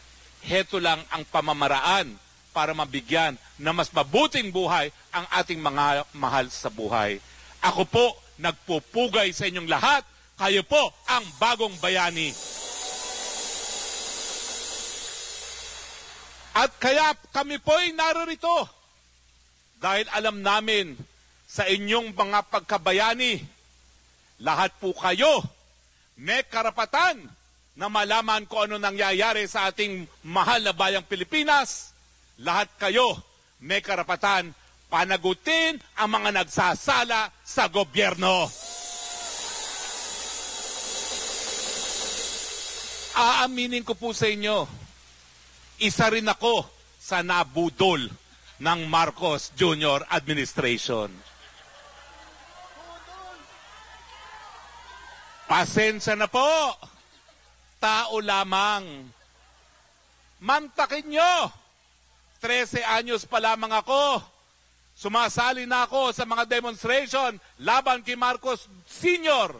heto lang ang pamamaraan para mabigyan na mas mabuting buhay ang ating mga mahal sa buhay. Ako po, nagpupugay sa inyong lahat. Kayo po ang bagong bayani. At kaya kami po'y narito dahil alam namin sa inyong mga pagkabayani, lahat po kayo may karapatan na malaman kung ano nangyayari sa ating mahal na bayang Pilipinas. Lahat kayo may karapatan panagutin ang mga nagsasala sa gobyerno. Aaminin ko po sa inyo, isa rin ako sa nabudol ng Marcos Jr. administration. Pasensya na po. Tao lamang. Mantakin nyo. 13 anyos pa lamang ako. Sumasali na ako sa mga demonstration laban kay Marcos Sr.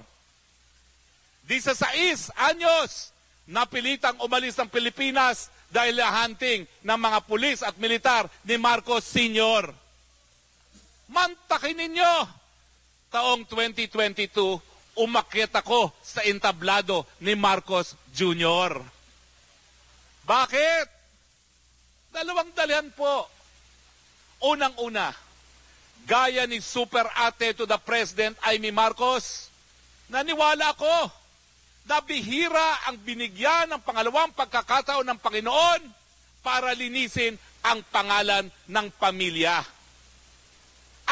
16 anyos napilitang umalis ng Pilipinas dahil hunting ng mga pulis at militar ni Marcos Sr. Mantakin ninyo. Taong 2022, umakyat ako sa entablado ni Marcos Jr. Bakit? Dalawang dalihan po. Unang-una, gaya ni Super Ate to the President Amy Marcos, naniwala ako na bihira ang binigyan ng pangalawang pagkakataon ng Panginoon para linisin ang pangalan ng pamilya.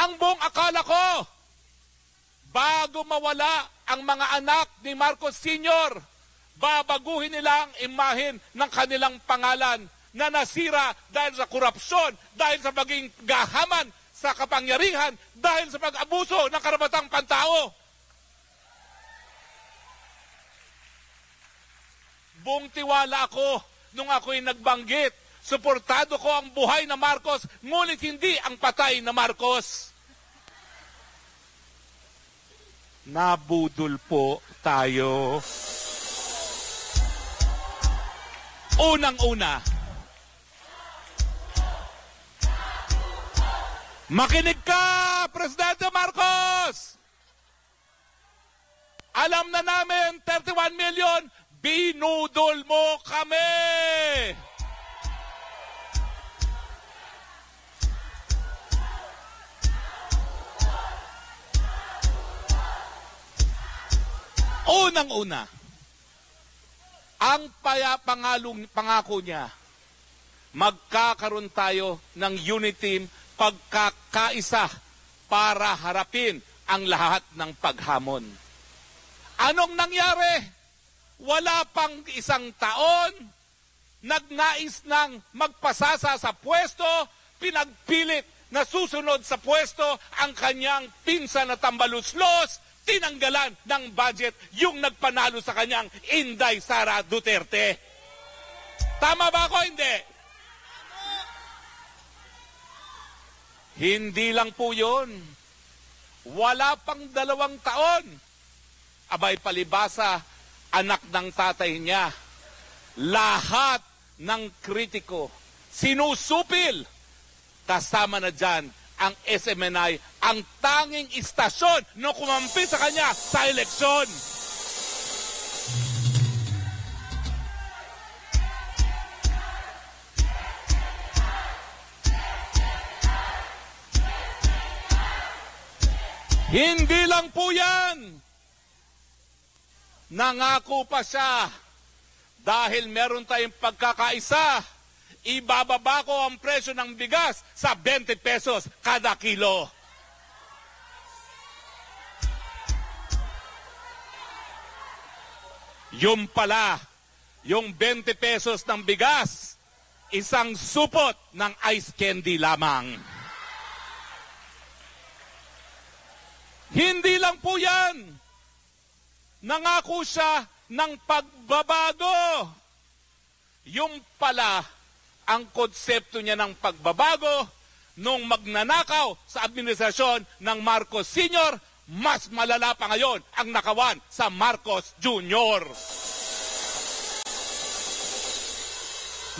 Ang buong akala ko, bago mawala ang mga anak ni Marcos Sr., babaguhin nila ang imahen ng kanilang pangalan na nasira dahil sa korupsyon, dahil sa maging gahaman sa kapangyarihan, dahil sa pag-abuso ng karapatang pantao. Buong tiwala ako nung ako'y nagbanggit. Suportado ko ang buhay na Marcos, ngunit hindi ang patay na Marcos. Nabudol po tayo. Unang-una, makinig ka, Presidente Marcos! Alam na namin, 31 million, binudol mo kami! Unang-una, ang pangako niya, magkakaroon tayo ng unity, pagkakaisa para harapin ang lahat ng paghamon. Anong nangyari? Wala pang isang taon, nagnais ng magpasasa sa pwesto, pinagpilit na susunod sa pwesto ang kanyang pinsan na tambaluslos, tinanggalan ng budget yung nagpanalo sa kanyang Inday Sara Duterte. Tama ba ako? Hindi. Hindi lang po yun. Wala pang 2 taon. Abay palibasa, anak ng tatay niya. Lahat ng kritiko, sinusupil. Kasama na dyan ang SMNI, ang tanging istasyon na kumampi sa kanya sa eleksyon. Hindi lang po yan. Nangako pa siya, dahil meron tayong pagkakaisa, ibababa ko ang presyo ng bigas sa 20 pesos kada kilo. Yung pala, yung 20 pesos ng bigas, isang supot ng ice candy lamang. Hindi lang po yan. Nangako siya ng pagbabago. Yung pala, ang konsepto niya ng pagbabago nung magnanakaw sa administrasyon ng Marcos Sr., mas malala pa ngayon ang nakawan sa Marcos Jr.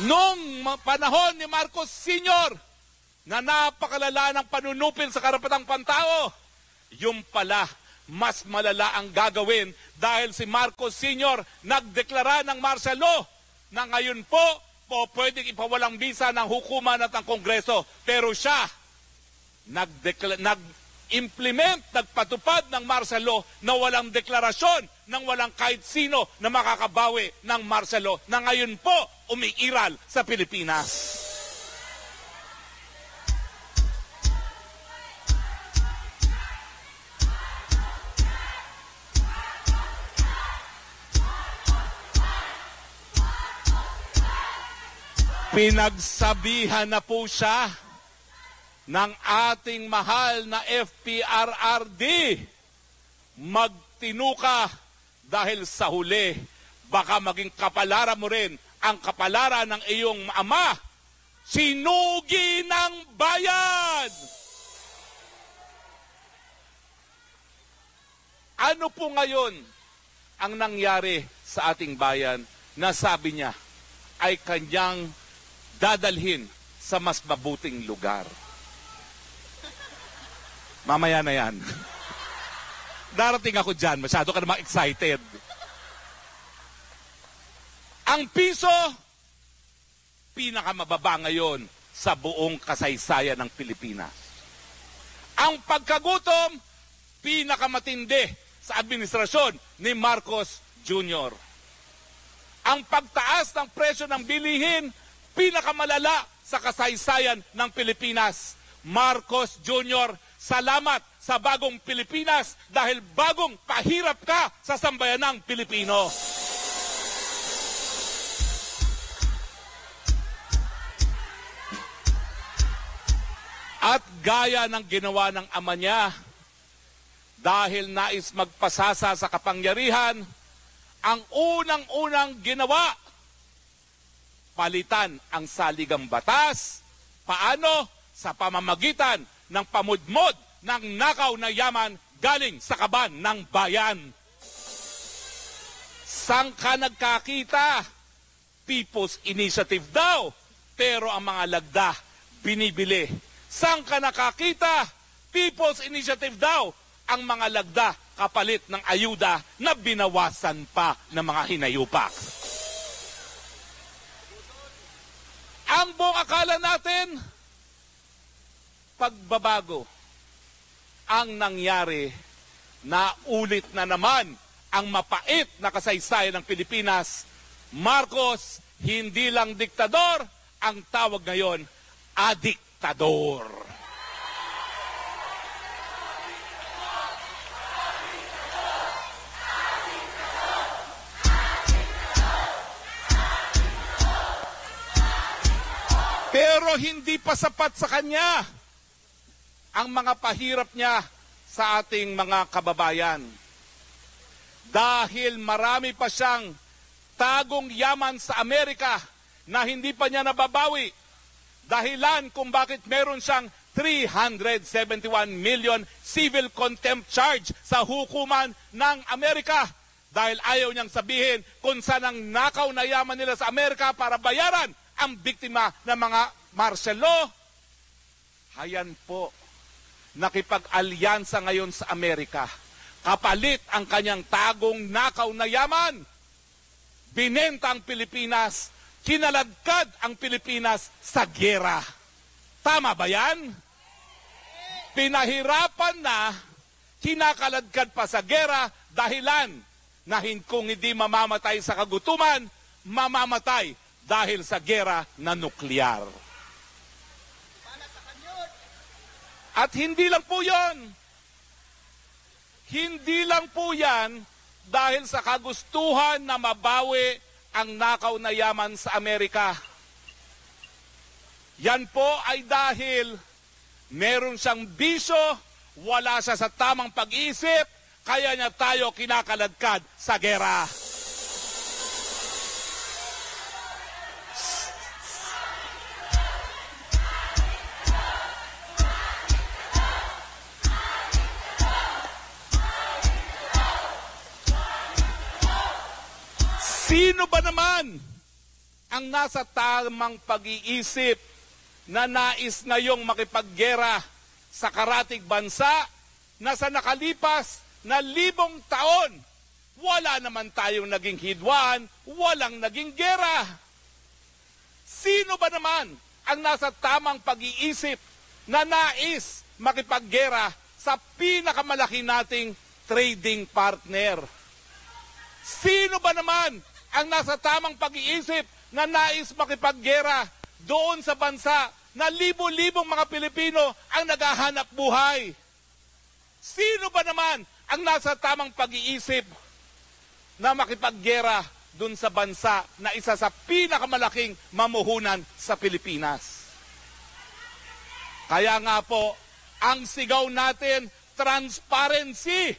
Nung panahon ni Marcos Sr., na napakalala ng panunupil sa karapatang pantao, yung pala, mas malala ang gagawin dahil si Marcos Sr. nagdeklara ng martial law na ngayon po pwedeng ipawalang bisa ng hukuman at ng Kongreso. Pero siya, nag-implement, nagpatupad ng martial law na walang deklarasyon ng walang kahit sino na makakabawi ng martial law na ngayon po umiiral sa Pilipinas. Pinagsabihan na po siya ng ating mahal na FPRRD. Magtino ka dahil sa huli, baka maging kapalaran mo rin ang kapalaran ng iyong ama. Sinugi ng bayan! Ano po ngayon ang nangyari sa ating bayan na sabi niya ay kanyang dadalhin sa mas mabuting lugar? Mamaya na yan. Darating ako dyan. Masyado ka namang excited. Ang piso, pinakamababa ngayon sa buong kasaysayan ng Pilipinas. Ang pagkagutom, pinakamatindi sa administrasyon ni Marcos Jr. Ang pagtaas ng presyo ng bilihin, pinakamalala sa kasaysayan ng Pilipinas. Marcos Jr., salamat sa bagong Pilipinas dahil bagong pahirap ka sa sambayanang Pilipino. At gaya ng ginawa ng ama niya, dahil nais magpasasa sa kapangyarihan, ang unang-unang ginawa, palitan ang saligang batas. Paano? Sa pamamagitan ng pamudmod ng nakaw na yaman galing sa kaban ng bayan. Saan ka nagkakita? People's Initiative daw, pero ang mga lagda binibili. Saan ka nakakita? People's Initiative daw, ang mga lagda kapalit ng ayuda na binawasan pa ng mga hinayupak. Ang buong akala natin, pagbabago. Ang nangyari, na ulit na naman ang mapait na kasaysayan ng Pilipinas. Marcos, hindi lang diktador, ang tawag ngayon, adiktador. Pero hindi pa sapat sa kanya ang mga pahirap niya sa ating mga kababayan. Dahil marami pa siyang tagong yaman sa Amerika na hindi pa niya nababawi. Dahilan kung bakit meron siyang 371 million civil contempt charge sa hukuman ng Amerika. Dahil ayaw niyang sabihin kung saan ang nakaw na yaman nila sa Amerika para bayaran ang biktima ng mga martial law. Hayan po, nakipag-alyansa ngayon sa Amerika. Kapalit ang kanyang tagong nakaw na yaman. Binenta ang Pilipinas, kinaladkad ang Pilipinas sa gyera. Tama ba yan? Pinahirapan na kinakaladkad pa sa gera, dahilan na kung hindi mamamatay sa kagutuman, mamamatay dahil sa gera na nuklear. At hindi lang po yon. Hindi lang po yan dahil sa kagustuhan na mabawi ang nakaw na yaman sa Amerika. Yan po ay dahil meron siyang bisyo, wala siya sa tamang pag-iisip, kaya niya tayo kinakaladkad sa gera. Sino ba naman ang nasa tamang pag-iisip na nais ngayong makipaggera sa karatig bansa na sa nakalipas na 1,000 taon, wala naman tayong naging hidwaan, walang naging gera? Sino ba naman ang nasa tamang pag-iisip na nais makipaggera sa pinakamalaki nating trading partner? Sino ba naman ang nasa tamang pag-iisip na nais makipaggera doon sa bansa na libo-libong mga Pilipino ang naghahanap buhay? Sino ba naman ang nasa tamang pag-iisip na makipaggera doon sa bansa na isa sa pinakamalaking mamuhunan sa Pilipinas? Kaya nga po, ang sigaw natin, transparency.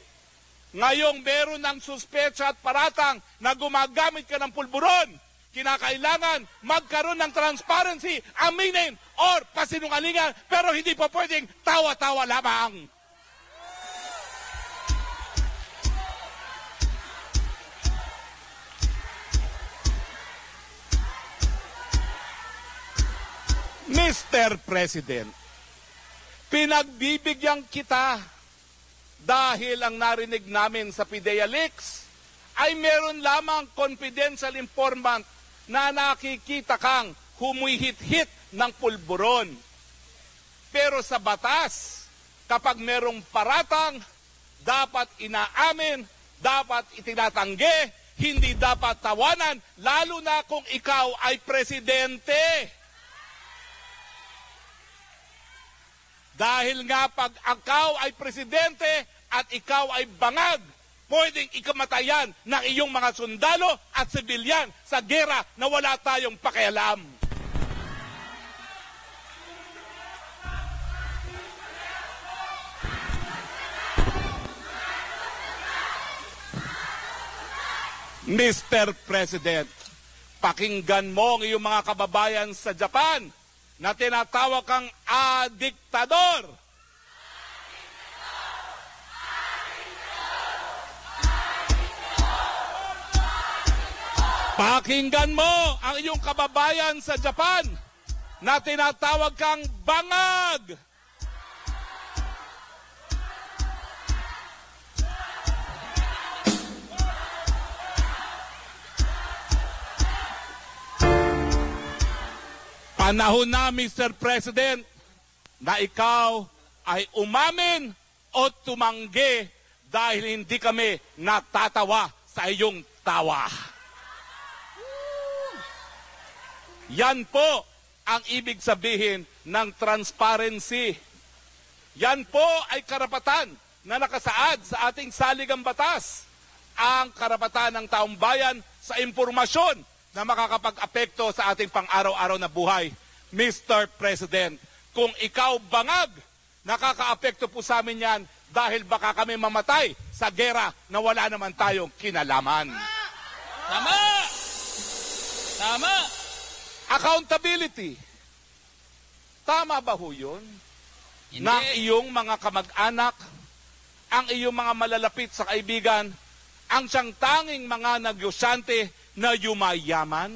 Ngayong meron ng suspecha at paratang na gumagamit ka ng pulburon, kinakailangan magkaroon ng transparency, aminin or pasinungalingan, pero hindi po pwedeng tawa-tawa lamang. Mr. President, pinagbibigyan kita dahil ang narinig namin sa PIDEA Leaks ay meron lamang confidential informant na nakikita kang humihit-hit ng pulburon. Pero sa batas, kapag merong paratang, dapat inaamin, dapat itinatanggi, hindi dapat tawanan, lalo na kung ikaw ay presidente. Dahil nga pag ikaw ay presidente at ikaw ay bangag, pwedeng ikamatayan ng iyong mga sundalo at sibilyan sa gera na wala tayong pakialam. Mr. President, pakinggan mo ang iyong mga kababayan sa Japan na tinatawag kang diktador. Pakinggan mo ang iyong kababayan sa Japan na tinatawag kang bangag. Panahon na, Mr. President, na ikaw ay umamin o tumanggi dahil hindi kami natatawa sa iyong tawa. Yan po ang ibig sabihin ng transparency. Yan po ay karapatan na nakasaad sa ating saligang batas. Ang karapatan ng taong bayan sa impormasyon na makakapag-apekto sa ating pang-araw-araw na buhay. Mr. President, kung ikaw bangag, nakaka-apekto po sa amin yan dahil baka kami mamatay sa gera na wala naman tayong kinalaman. Tama! Tama! Accountability. Tama ba ho yun? Hindi. Na iyong mga kamag-anak, ang iyong mga malalapit sa kaibigan, ang siyang tanging mga negosyante na yumayaman?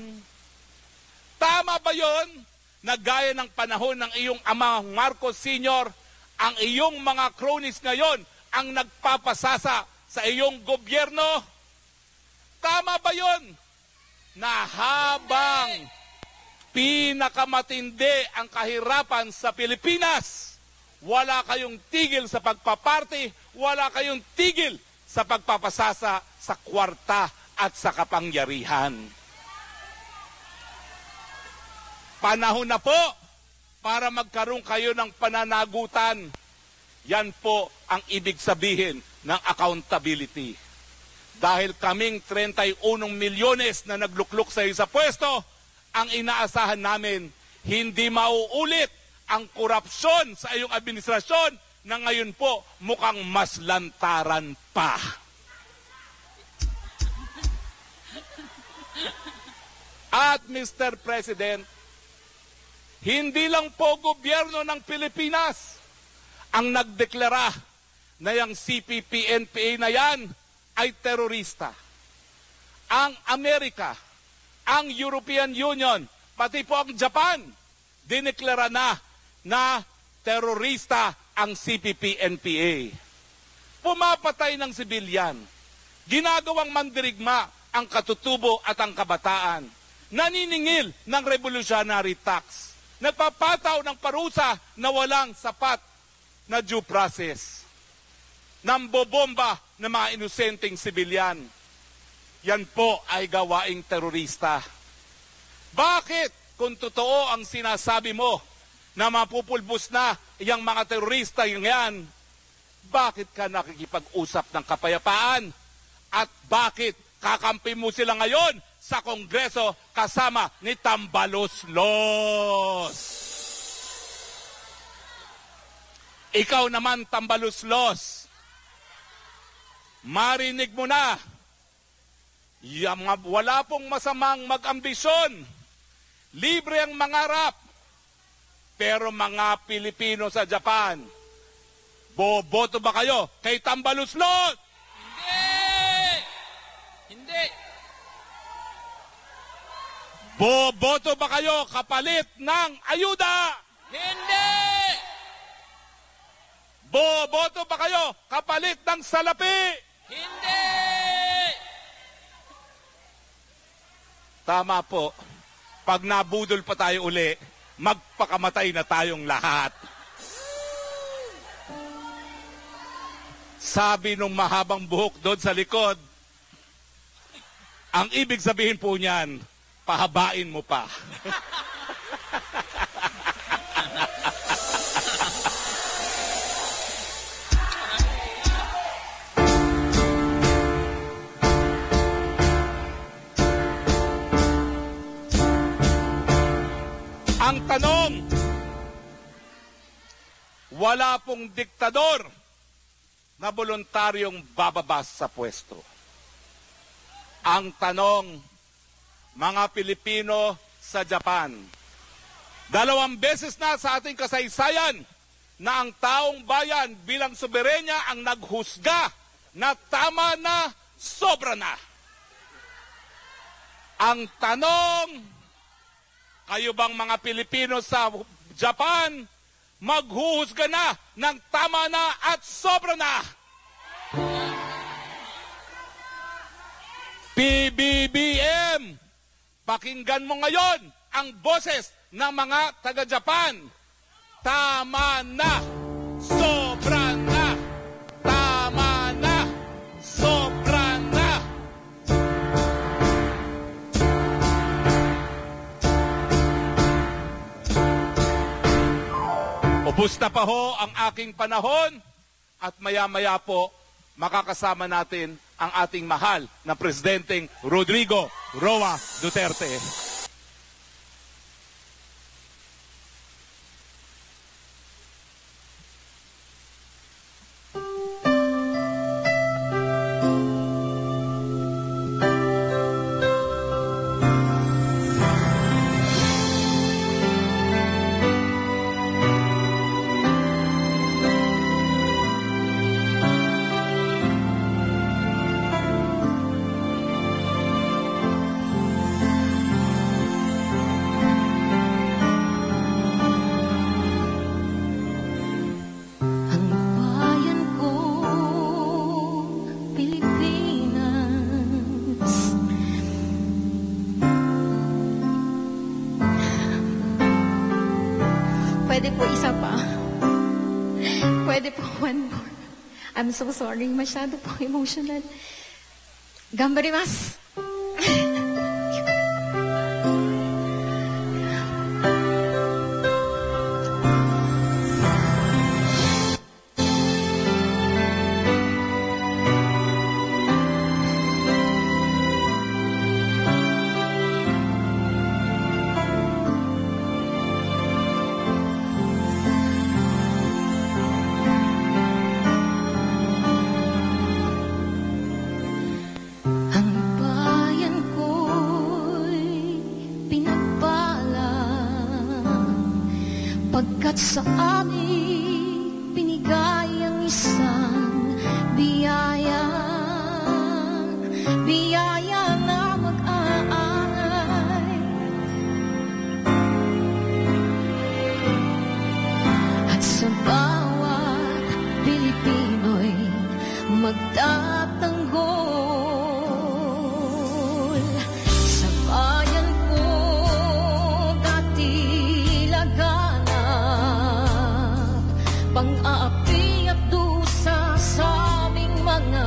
Tama ba yon na gaya ng panahon ng iyong ama Marcos Sr., ang iyong mga cronies ngayon ang nagpapasasa sa iyong gobyerno? Tama ba yon na habang pinakamatindi ang kahirapan sa Pilipinas, wala kayong tigil sa pagpaparty, wala kayong tigil sa pagpapasasa sa kwarta at sa kapangyarihan. Panahon na po para magkaroon kayo ng pananagutan. Yan po ang ibig sabihin ng accountability. Dahil kaming 31 milyones na naglukluk sa isa pwesto, ang inaasahan namin, hindi mauulit ang korupsyon sa iyong administrasyon na ngayon po mukhang mas lantaran pa. At Mr. President, hindi lang po gobyerno ng Pilipinas ang nagdeklara na yung CPP-NPA na yan ay terorista. Ang Amerika, ang European Union, pati po ang Japan, dineklara na terorista ang CPP-NPA. Pumapatay ng sibilyan, ginagawang mandirigma ang katutubo at ang kabataan, naniningil ng revolutionary tax, nagpapataw ng parusa na walang sapat na due process, nambobomba ng mga inosenteng sibilyan. Yan po ay gawaing terorista. Bakit kung totoo ang sinasabi mo na mapupulbos na yung mga terorista yan, bakit ka nakikipag-usap ng kapayapaan? At bakit kakampi mo sila ngayon sa Kongreso kasama ni Tambaluslos? Ikaw naman, Tambaluslos, marinig mo na, wala pong masamang mag-ambisyon, libre ang mangarap, pero mga Pilipino sa Japan, boboto ba kayo kay Tambaluslos? Hindi! Boboto ba kayo kapalit ng ayuda? Hindi! Boboto ba kayo kapalit ng salapi? Hindi! Tama po. Pag nabudol pa tayo uli, magpakamatay na tayong lahat. Sabi nung mahabang buhok doon sa likod, ang ibig sabihin po niyan, pahabain mo pa. Ang tanong, wala pong diktador na voluntaryong bababa sa pwesto. Ang tanong, mga Pilipino sa Japan, 2 beses na sa ating kasaysayan na ang taong bayan bilang soberenya ang naghusga na tama na, sobra na. Ang tanong, kayo bang mga Pilipino sa Japan, maghuhusga na ng tama na at sobra na? PBBM, pakinggan mo ngayon ang boses ng mga taga-Japan. Tama na, sobra na, tama na, sobra na. Ubus na pa ho ang aking panahon at maya-maya po makakasama natin ang ating mahal na Presidenteng Rodrigo Roa Duterte. Pwede po isa pa. Pwede po one more. I'm so sorry. Masyado po emotional. Gambarimasu. Pagkat sa amin binigay ang isang biyaya, biyaya na mag-aanay. At sa bawat Pilipino'y magtatanggol sa bayan ko datilagan. Pang-aapi at dusa sa aming mga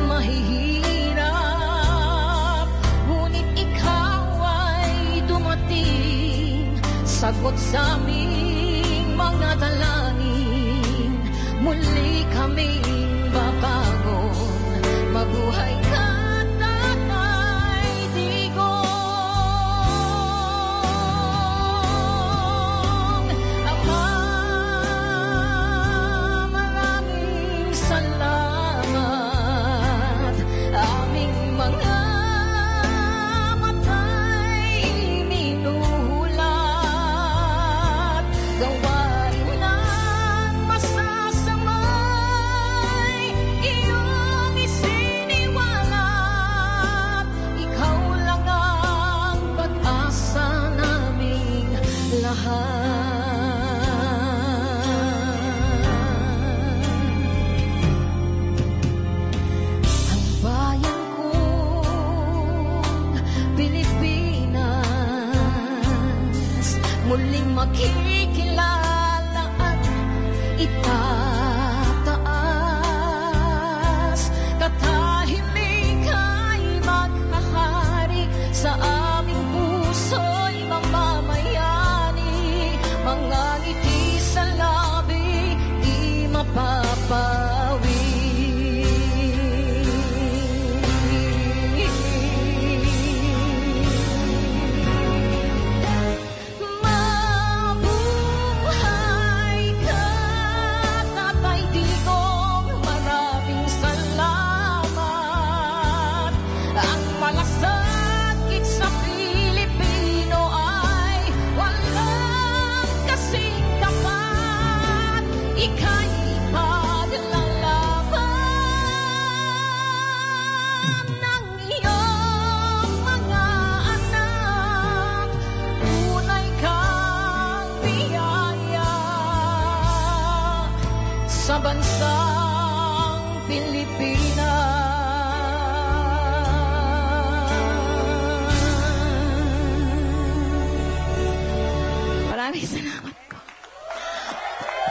mahihirap. Ngunit ikaw ay dumating, sagot sa aming mga dalangin. Muli kaming babagon, mabuhay ka, Tatay Digong. Salamat, aming mga matay minuhulat, gawain ng masasamay, iyong isiniwalat. Ikaw lang ang pag-asa naming lahat. Muling makikilala at itataas. Katahimik ay maghahari sa aming puso'y mamamayani. Mga ngiti sa labi di mapapawi. Malasakit sa Pilipino ay walang kasing tapat. Ika'y paglalaban ng iyong mga anak. Tunay kang biyaya sa bansang Pilipinas.